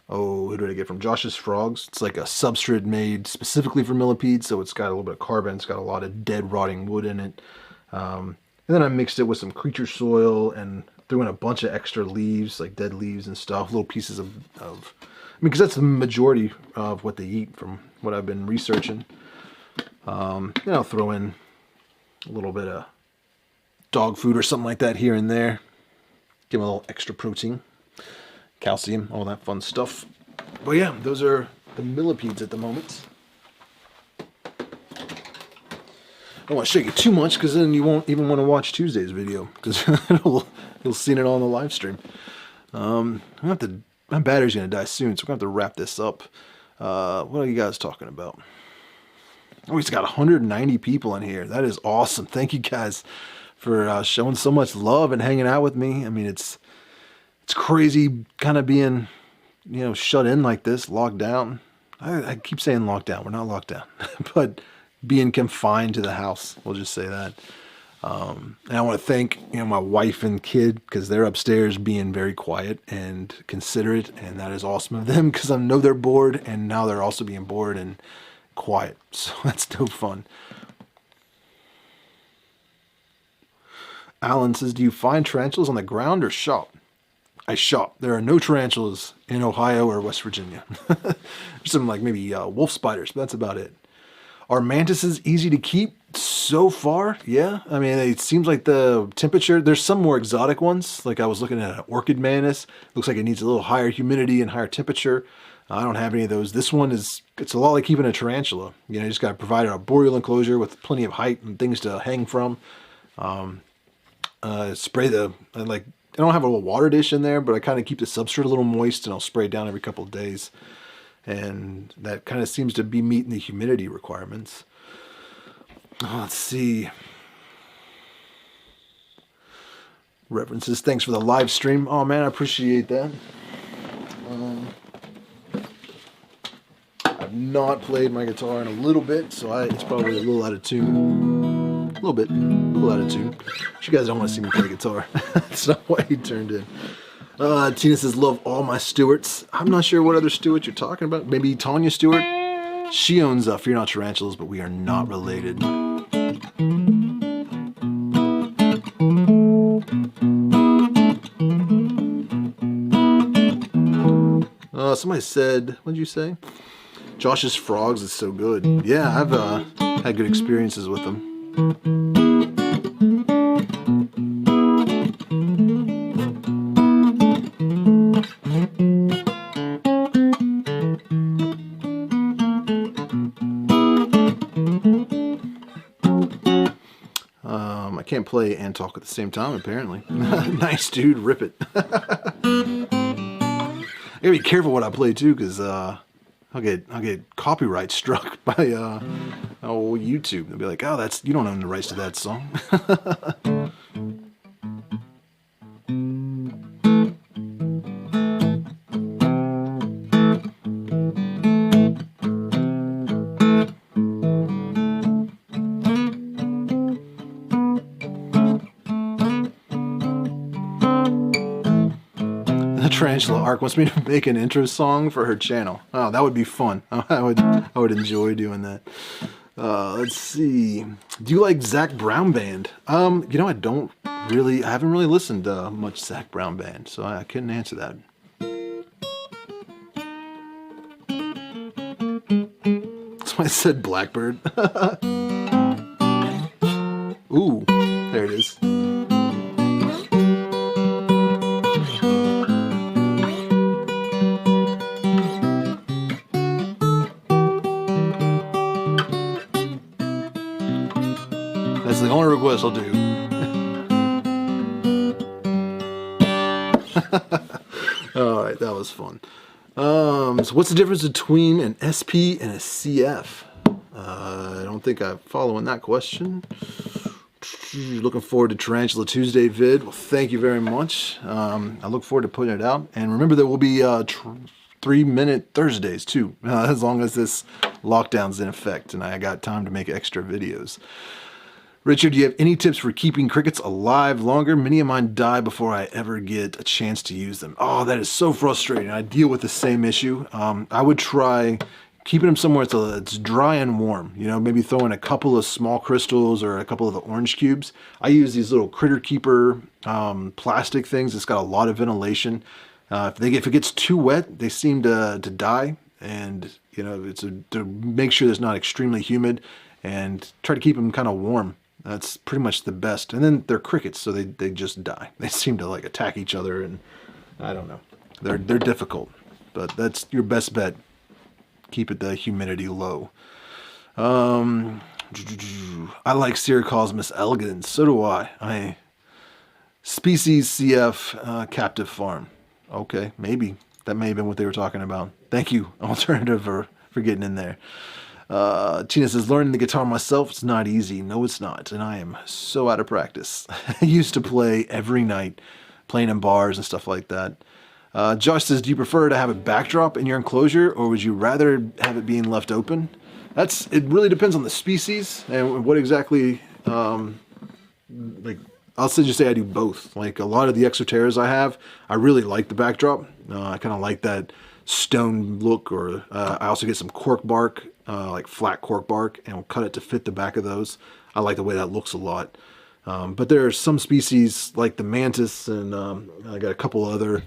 who did I get from? Josh's Frogs. It's like a substrate made specifically for millipedes, so it's got a little bit of carbon. It's got a lot of dead rotting wood in it. And then I mixed it with some creature soil and threw in a bunch of extra leaves, like dead leaves and stuff, little pieces of because that's the majority of what they eat from what I've been researching. Then I'll throw in a little bit of dog food or something like that here and there. Give them a little extra protein, calcium, all that fun stuff. But yeah, those are the millipedes at the moment. I don't want to show you too much because then you won't even want to watch Tuesday's video because you'll see it all on the live stream. My battery's going to die soon, so we're going to have to wrap this up. What are you guys talking about? Oh, he's got 190 people in here. That is awesome. Thank you guys for showing so much love and hanging out with me. I mean, it's crazy kind of being, shut in like this, locked down. I keep saying locked down. We're not locked down, but being confined to the house. We'll just say that. And I want to thank, my wife and kid because they're upstairs being very quiet and considerate, and that is awesome of them because I know they're bored, and now they're also being bored and quiet. So that's no fun. Alan says, do you find tarantulas on the ground or shop? I shop. There are no tarantulas in Ohio or West Virginia. There's some like maybe wolf spiders, but that's about it. Are mantises easy to keep? So far, yeah. I mean, it seems like the temperature, there's some more exotic ones. Like I was looking at an orchid mantis. Looks like it needs a little higher humidity and higher temperature. I don't have any of those. This one it's a lot like keeping a tarantula. You know, you just got to provide a boreal enclosure with plenty of height and things to hang from. Spray I don't have a water dish in there, but I kind of keep the substrate a little moist and I'll spray it down every couple of days. And that kind of seems to be meeting the humidity requirements. Let's see. References. Thanks for the live stream. Oh man, I appreciate that. I've not played my guitar in a little bit, so it's probably a little out of tune. A little out of tune. But you guys don't want to see me play guitar. That's not why he turned in. Tina says, love all my Stewarts. I'm not sure what other Stewart you're talking about. Maybe Tanya Stewart? She owns Fear Not Tarantulas, but we are not related. Somebody said, what did you say? Josh's Frogs is so good. Yeah, I've had good experiences with them. I can't play and talk at the same time, apparently. Nice, dude. Rip it. I gotta be careful what I play too, because I'll get copyright struck by YouTube. They'll be like, "Oh, you don't own the rights to that song." Tarantula Arc wants me to make an intro song for her channel. Oh, that would be fun. I would enjoy doing that. Let's see. Do you like Zach Brown Band? You know, I haven't really listened to much Zach Brown Band, so I couldn't answer that. That's why I said Blackbird. Ooh, there it is. That's the only request I'll do. Alright, that was fun. So what's the difference between an SP and a CF? I don't think I'm following that question. Looking forward to Tarantula Tuesday vid. Well, thank you very much. I look forward to putting it out. And remember, there will be 3-minute Thursdays too, as long as this lockdown's in effect and I got time to make extra videos. Richard, do you have any tips for keeping crickets alive longer? Many of mine die before I ever get a chance to use them. Oh, that is so frustrating. I deal with the same issue. I would try keeping them somewhere it's dry and warm. You know, maybe throw in a couple of small crystals or a couple of the orange cubes. I use these little critter keeper plastic things. It's got a lot of ventilation. If it gets too wet, they seem to die. And, you know, to make sure it's not extremely humid and try to keep them kind of warm. That's pretty much the best. And then they're crickets, so they just die. They seem to like attack each other, and I don't know. They're difficult, but that's your best bet. Keep the humidity low. I like Cirrocosmus elegans. So do I. Species CF captive farm. Okay, maybe that may have been what they were talking about. Thank you, Alternative, for getting in there. Tina says, learning the guitar myself, it's not easy. No, it's not. And I am so out of practice. I used to play every night, playing in bars and stuff like that. Josh says, do you prefer to have a backdrop in your enclosure, or would you rather have it being left open? It really depends on the species and what exactly, like, I'll just say I do both. Like a lot of the Exoteras I have, I really like the backdrop. I kind of like that stone look, or I also get some cork bark, like flat cork bark, and we'll cut it to fit the back of those. I like the way that looks a lot. But there are some species like the mantis, and I got a couple other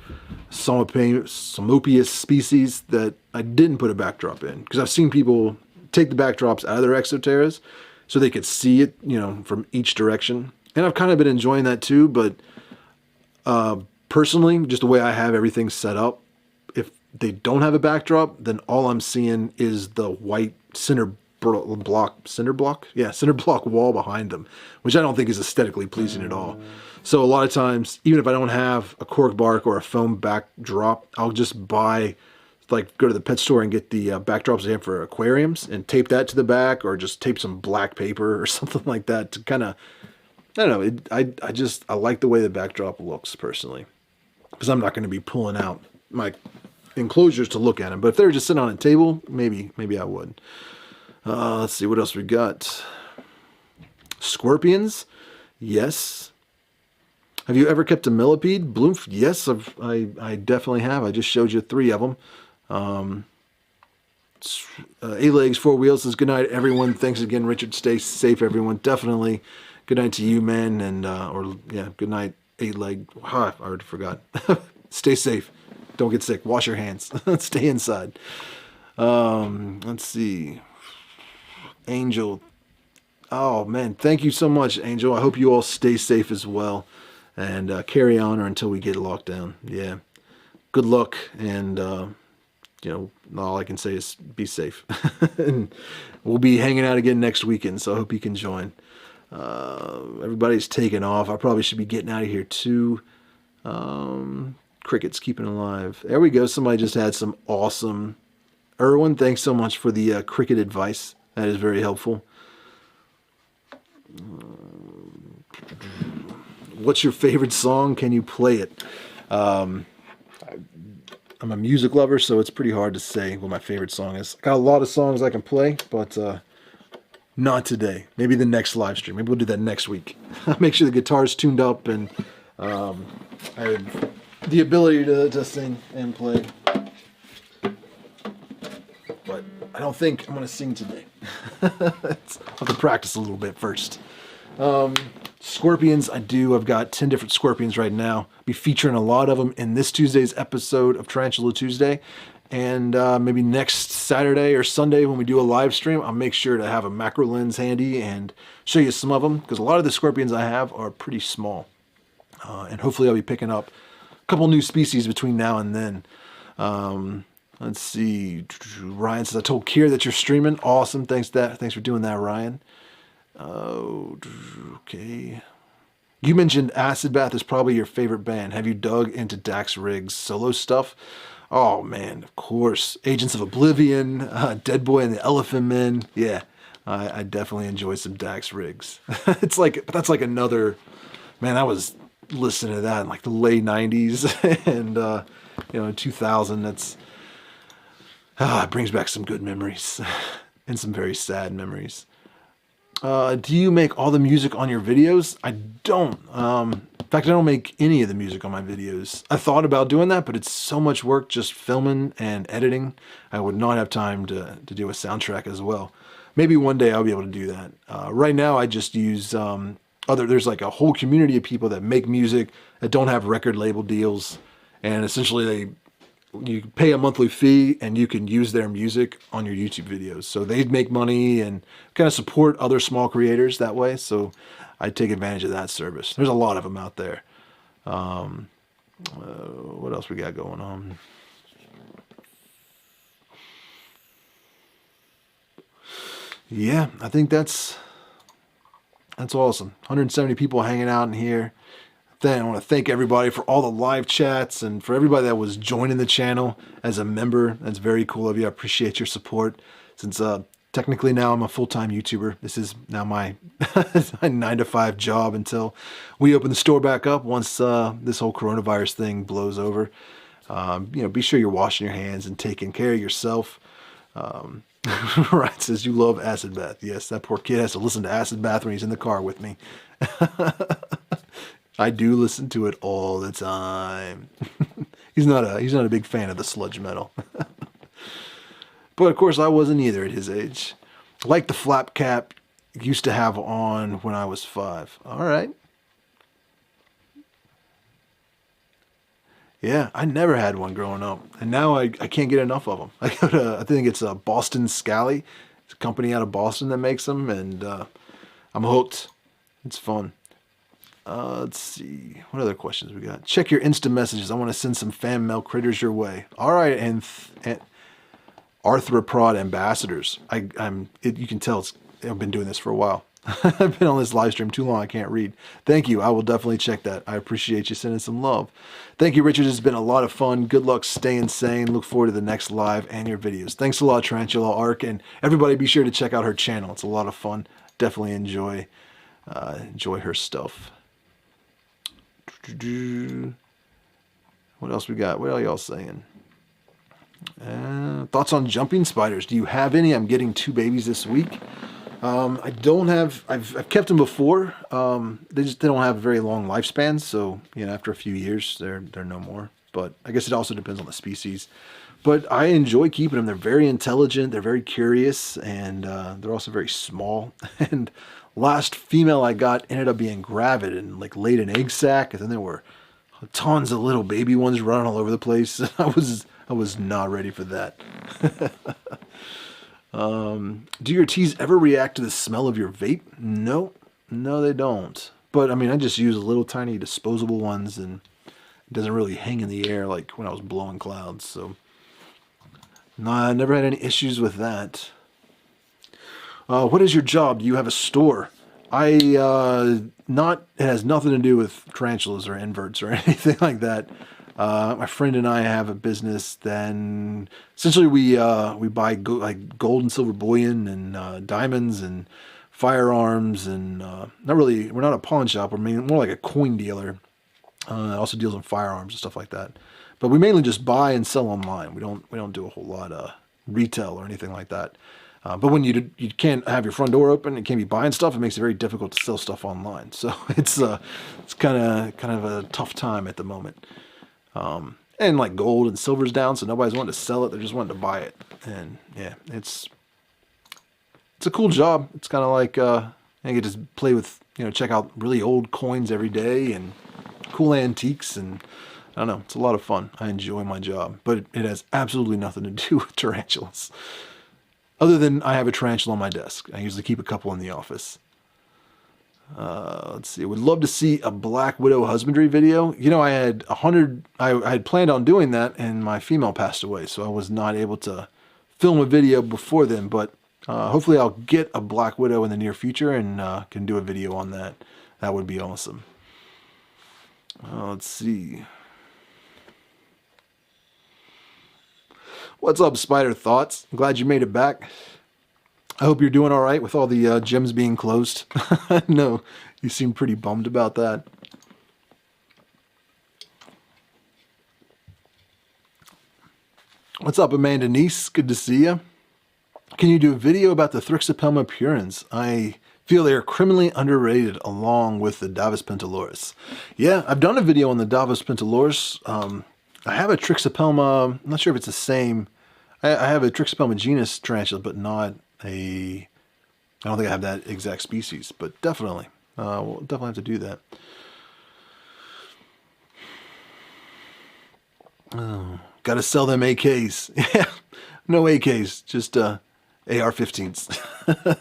Pseumopius species that I didn't put a backdrop in because I've seen people take the backdrops out of their exoterras so they could see it, from each direction. And I've kind of been enjoying that too, but personally, just the way I have everything set up, if they don't have a backdrop, then all I'm seeing is the white cinder block wall behind them, which I don't think is aesthetically pleasing at all. So a lot of times, even if I don't have a cork bark or a foam backdrop, I'll just go to the pet store and get the backdrops they have for aquariums and tape that to the back, or just tape some black paper or something like that to kind of, I don't know. I like the way the backdrop looks personally, because I'm not going to be pulling out my enclosures to look at them. But if they were just sitting on a table, maybe I would. Let's see what else we got. Scorpions, yes. Have you ever kept a millipede? Bloom? Yes, I definitely have. I just showed you 3 of them. 8 legs, 4 wheels says good night, everyone. Thanks again, Richard. Stay safe, everyone. Definitely. Good night to you, man, and good night, 8 leg. I already forgot. Stay safe. Don't get sick. Wash your hands. Stay inside. Let's see. Angel. Oh man, thank you so much, Angel. I hope you all stay safe as well, and carry on until we get locked down. Yeah. Good luck, and all I can say is be safe. And we'll be hanging out again next weekend, so I hope you can join. Everybody's taking off. I probably should be getting out of here too. Crickets keeping alive. There we go. Somebody just had some awesome. Erwin, thanks so much for the cricket advice. That is very helpful. What's your favorite song? Can you play it? I'm a music lover, so it's pretty hard to say what my favorite song is. Got a lot of songs I can play, but not today. Maybe the next live stream. Maybe we'll do that next week. Make sure the guitar's tuned up, and I have the ability to sing and play. But I don't think I'm going to sing today. I'll have to practice a little bit first. Scorpions, I've got 10 different scorpions right now. I'll be featuring a lot of them in this Tuesday's episode of Tarantula Tuesday. And maybe next Saturday or Sunday when we do a live stream, I'll make sure to have a macro lens handy and show you some of them, because a lot of the scorpions I have are pretty small. And hopefully I'll be picking up a couple new species between now and then. Let's see. Ryan says, I told Kier that you're streaming. Awesome. Thanks for doing that, Ryan. Okay. You mentioned Acid Bath is probably your favorite band. Have you dug into Dax Riggs' solo stuff? Oh, man, of course. Agents of Oblivion, Dead Boy and the Elephant Men. Yeah, I definitely enjoy some Dax Riggs. That's like another... Man, I was listening to that in like the late 90s and, in 2000. It brings back some good memories and some very sad memories. Do you make all the music on your videos? I don't. In fact, I don't make any of the music on my videos. I thought about doing that, but it's so much work just filming and editing. I would not have time to do a soundtrack as well. Maybe one day I'll be able to do that. Right now, I just use there's like a whole community of people that make music that don't have record label deals, and essentially you pay a monthly fee and you can use their music on your YouTube videos. So they make money and kind of support other small creators that way. So I take advantage of that service. There's a lot of them out there. What else we got going on? Yeah, I think that's awesome. 170 people hanging out in here. Then I want to thank everybody for all the live chats and for everybody that was joining the channel as a member. That's very cool of you. I appreciate your support. Since technically now I'm a full-time YouTuber. This is now my 9-to-5 job until we open the store back up once this whole coronavirus thing blows over. Be sure you're washing your hands and taking care of yourself. Right, says you love Acid Bath. Yes, that poor kid has to listen to Acid Bath when he's in the car with me. I do listen to it all the time. He's not a big fan of the sludge metal. But of course I wasn't either at his age. Like the flap cap. used to have on when I was 5. All right. Yeah, I never had one growing up, and now I can't get enough of them. I go to, I think it's Boston Scally. It's a company out of Boston that makes them, and I'm hooked. It's fun. Let's see. What other questions we got? Check your Insta messages. I want to send some fan mail critters your way. All right, and arthropod ambassadors. You can tell I've been doing this for a while. I've been on this live stream too long. I can't read. Thank you. I will definitely check that. I appreciate you sending some love. Thank you, Richard. It's been a lot of fun. Good luck staying sane. Look forward to the next live and your videos. Thanks a lot, Tarantula Arc, and everybody be sure to check out her channel. It's a lot of fun. Definitely enjoy her stuff. What else we got? What are y'all saying? Thoughts on jumping spiders? Do you have any? I'm getting 2 babies this week. I don't have. I've kept them before. They don't have very long lifespans, so after a few years, they're no more. But I guess it also depends on the species. But I enjoy keeping them. They're very intelligent. They're very curious, and they're also very small. And last female I got ended up being gravid and laid an egg sac, and then there were tons of little baby ones running all over the place. I was not ready for that. Do your teas ever react to the smell of your vape? No, they don't. But I mean, I just use little tiny disposable ones, and it doesn't really hang in the air like when I was blowing clouds. So, no, I never had any issues with that. What is your job? Do you have a store? It has nothing to do with tarantulas or inverts or anything like that. My friend and I have a business. Then essentially we buy gold and silver bullion and diamonds and firearms and we're not a pawn shop. We're more like a coin dealer. Also deals in firearms and stuff like that. But we mainly just buy and sell online. We don't do a whole lot of retail or anything like that. But when you can't have your front door open and can't be buying stuff, it makes it very difficult to sell stuff online. So it's kind of a tough time at the moment. And gold and silver's down, so nobody's wanting to sell it. They're just wanting to buy it. And yeah, it's a cool job. It's kind of like I get to play with, check out really old coins every day and cool antiques, and I don't know, it's a lot of fun. I enjoy my job, but it has absolutely nothing to do with tarantulas. Other than I have a tarantula on my desk. I usually keep a couple in the office. Let's see. I would love to see a Black Widow husbandry video. I had I had planned on doing that, and my female passed away, so I was not able to film a video before then. But hopefully I'll get a Black Widow in the near future and can do a video on that. That would be awesome. Let's see. What's up, Spider Thoughts? I'm glad you made it back. I hope you're doing all right with all the gyms being closed. No, you seem pretty bummed about that. What's up, Amanda Niece? Good to see you. Can you do a video about the Thrixopelma purans? I feel they are criminally underrated along with the Davus pentaurus. Yeah, I've done a video on the Davus pentaurus. I have a Thrixopelma, I'm not sure if it's the same. I have a Thrixopelma genus tarantula, but not I don't think I have that exact species, but definitely. We'll definitely have to do that. Oh, gotta sell them AKs. Yeah, no AKs, just AR-15s.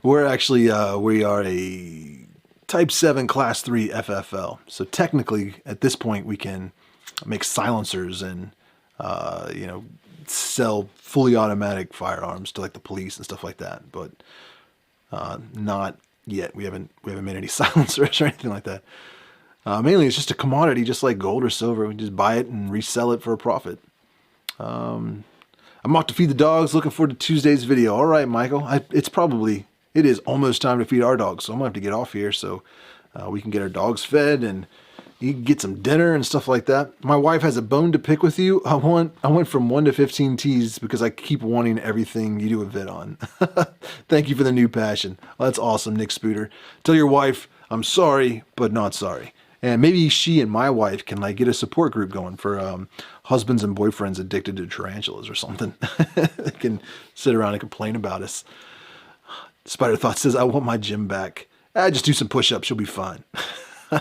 We're actually, we are a Type 7 Class 3 FFL. So technically, at this point, we can make silencers and, sell fully automatic firearms to the police and stuff like that. But not yet. We haven't made any silencers or anything like that. Mainly, it's just a commodity, just like gold or silver. We just buy it and resell it for a profit. I'm off to feed the dogs. Looking forward to Tuesday's video. All right, Michael. It is almost time to feed our dogs, so I'm gonna have to get off here so we can get our dogs fed and you can get some dinner and stuff like that. My wife has a bone to pick with you. I went from 1 to 15 teas because I keep wanting everything you do a vid on. Thank you for the new passion. Well, that's awesome, Nick Spooter. Tell your wife I'm sorry, but not sorry. And maybe she and my wife can get a support group going for husbands and boyfriends addicted to tarantulas or something. They can sit around and complain about us. Spider Thought says, I want my gym back. Just do some push-ups. You'll be fine. Do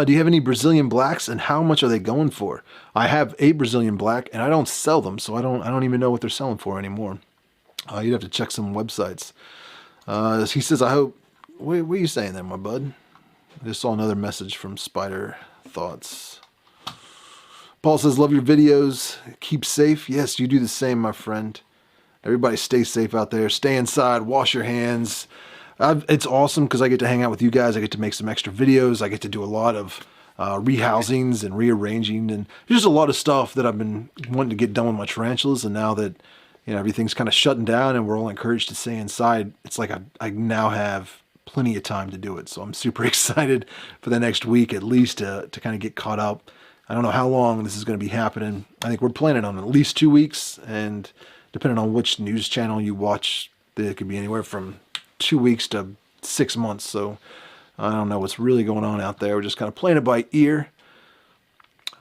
you have any Brazilian blacks, and how much are they going for? I have a Brazilian black, and I don't sell them, so I don't even know what they're selling for anymore. You'd have to check some websites. He says, I hope... What are you saying there, my bud? I just saw another message from Spider Thoughts. Paul says, love your videos. Keep safe. Yes, you do the same, my friend. Everybody stay safe out there. Stay inside. Wash your hands. It's awesome because I get to hang out with you guys. I get to make some extra videos. I get to do a lot of rehousings and rearranging. And there's just a lot of stuff that I've been wanting to get done with my tarantulas. And now that everything's kind of shutting down and we're all encouraged to stay inside, it's like I now have plenty of time to do it. So I'm super excited for the next week at least to kind of get caught up. I don't know how long this is going to be happening. I think we're planning on at least 2 weeks. And depending on which news channel you watch, it could be anywhere from 2 weeks to 6 months. So I don't know what's really going on out there. We're just kind of playing it by ear.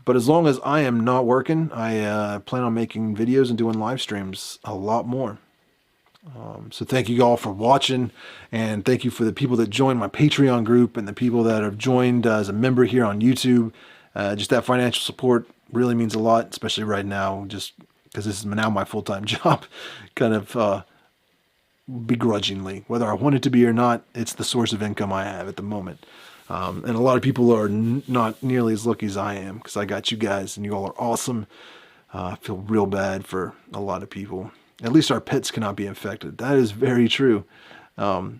But as long as I am not working, I plan on making videos and doing live streams a lot more. So thank you all for watching, and thank you for the people that joined my Patreon group and the people that have joined as a member here on YouTube. Just that financial support really means a lot, especially right now, just because this is now my full-time job, kind of begrudgingly. Whether I want it to be or not, it's the source of income I have at the moment. And a lot of people are not nearly as lucky as I am, because I got you guys, and you all are awesome. I feel real bad for a lot of people. At least our pets cannot be infected. That is very true. I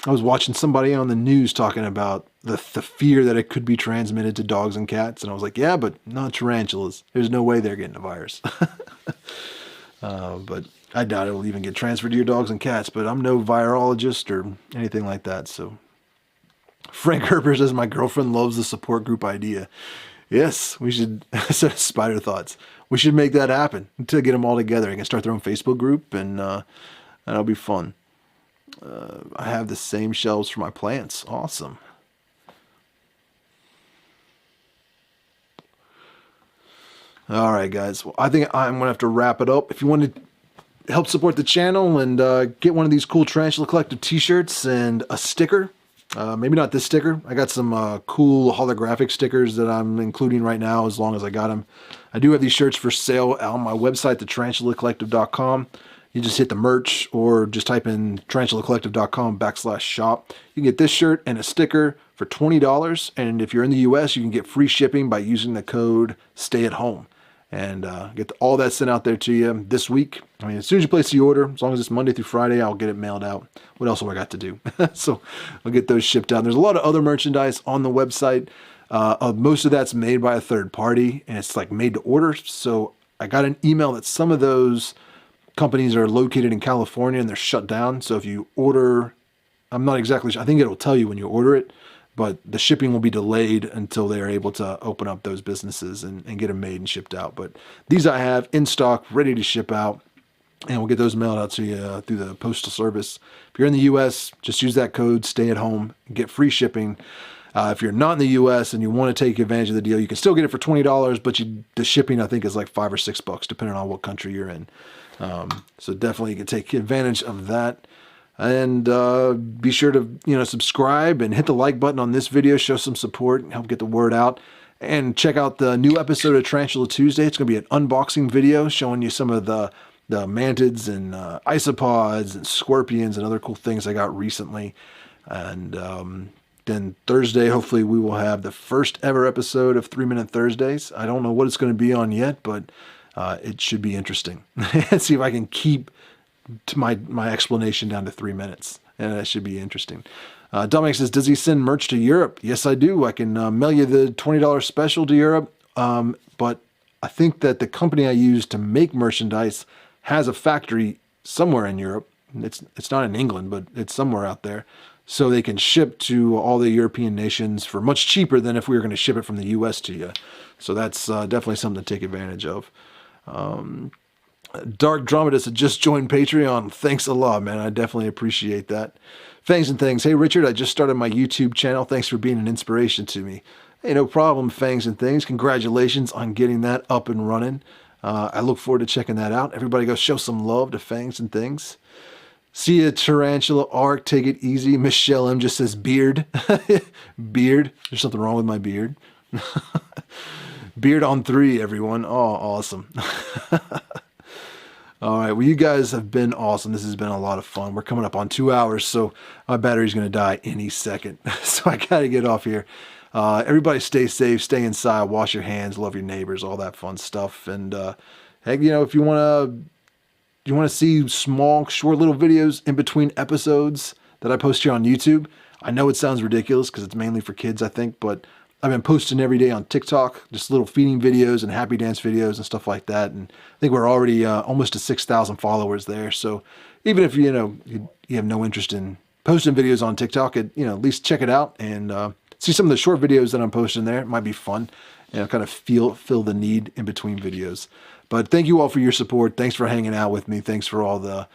was watching somebody on the news talking about the fear that it could be transmitted to dogs and cats. And I was like, yeah, but not tarantulas. There's no way they're getting a virus. But I doubt it will even get transferred to your dogs and cats. But I'm no virologist or anything like that. So Frank Herper says, my girlfriend loves the support group idea. Yes, we should, Spider Thoughts. We should make that happen to get them all together. They can start their own Facebook group, and that'll be fun. I have the same shelves for my plants. Awesome. All right, guys. Well, I think I'm going to have to wrap it up. If you want to help support the channel and get one of these cool Tarantula Collective t-shirts and a sticker, maybe not this sticker. I got some cool holographic stickers that I'm including right now as long as I got them. I do have these shirts for sale on my website, thetarantulacollective.com. You just hit the merch or just type in tarantulacollective.com/shop. You can get this shirt and a sticker for $20. And if you're in the US, you can get free shipping by using the code STAYATHOME. And get all that sent out there to you this week. I mean, as soon as you place the order, as long as it's Monday through Friday, I'll get it mailed out. What else have I got to do? So I'll get those shipped out. There's a lot of other merchandise on the website. Most of that's made by a third party, and it's like made to order. So I got an email that some of those companies are located in California and they're shut down. So if you order, I'm not exactly sure. I think it'll tell you when you order it, but the shipping will be delayed until they're able to open up those businesses and get them made and shipped out. But these I have in stock, ready to ship out, and we'll get those mailed out to you through the postal service. If you're in the U.S., just use that code, stay at home, and get free shipping. If you're not in the U.S. and you want to take advantage of the deal, you can still get it for $20, but the shipping, I think, is like $5 or $6, depending on what country you're in. So definitely you can take advantage of that. And be sure to subscribe and hit the like button on this video, show some support, and help get the word out. And check out the new episode of Tarantula Tuesday. It's going to be an unboxing video showing you some of the mantids and isopods and scorpions and other cool things I got recently. And then Thursday, hopefully we will have the first ever episode of 3 Minute Thursdays. I don't know what it's going to be on yet, but it should be interesting. Let's see if I can keep to my explanation down to 3 minutes, and that should be interesting. Dominic says, does he send merch to Europe? Yes, I do. I can mail you the $20 special to Europe, but I think that the company I use to make merchandise has a factory somewhere in Europe. It's not in England, but it's somewhere out there, so they can ship to all the European nations for much cheaper than if we were going to ship it from the US to you. So that's definitely something to take advantage of. Dark Dramatist had just joined Patreon. Thanks a lot, man. I definitely appreciate that. Fangs and Things. Hey, Richard, I just started my YouTube channel. Thanks for being an inspiration to me. Hey, no problem, Fangs and Things. Congratulations on getting that up and running. I look forward to checking that out. Everybody go show some love to Fangs and Things. See a Tarantula arc, take it easy. Michelle M just says beard. Beard. There's something wrong with my beard. Beard on 3, everyone. Oh, awesome. All right, well, you guys have been awesome. This has been a lot of fun. We're coming up on 2 hours, so my battery's going to die any second. So I got to get off here. Everybody stay safe, stay inside, wash your hands, love your neighbors, all that fun stuff. And heck, if you want to see small, short little videos in between episodes that I post here on YouTube, I know it sounds ridiculous because it's mainly for kids, I think, but I've been posting every day on TikTok, just little feeding videos and happy dance videos and stuff like that. And I think we're already almost to 6,000 followers there. So even if you have no interest in posting videos on TikTok, at least check it out and see some of the short videos that I'm posting there. It might be fun, kind of fill the need in between videos. But thank you all for your support. Thanks for hanging out with me. Thanks for all the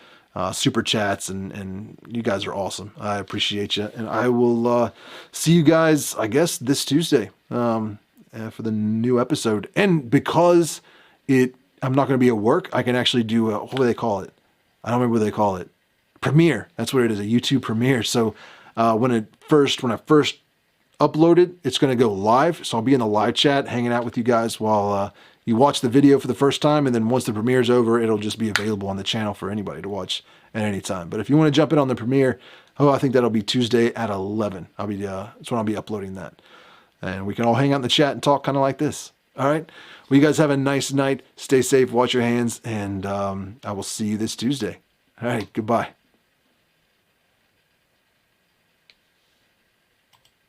super chats, and you guys are awesome. I appreciate you. And I will see you guys, I guess, this Tuesday for the new episode. And because I'm not going to be at work, I can actually do what do they call it? I don't remember what they call it. Premiere. That's what it is, a YouTube premiere. So when I first upload it, it's going to go live. So I'll be in the live chat hanging out with you guys while you watch the video for the first time, and then once the premiere's over, it'll just be available on the channel for anybody to watch at any time. But if you want to jump in on the premiere, I think that'll be Tuesday at 11. That's when I'll be uploading that. And we can all hang out in the chat and talk kind of like this. All right? Well, you guys have a nice night. Stay safe, wash your hands, and I will see you this Tuesday. All right, goodbye.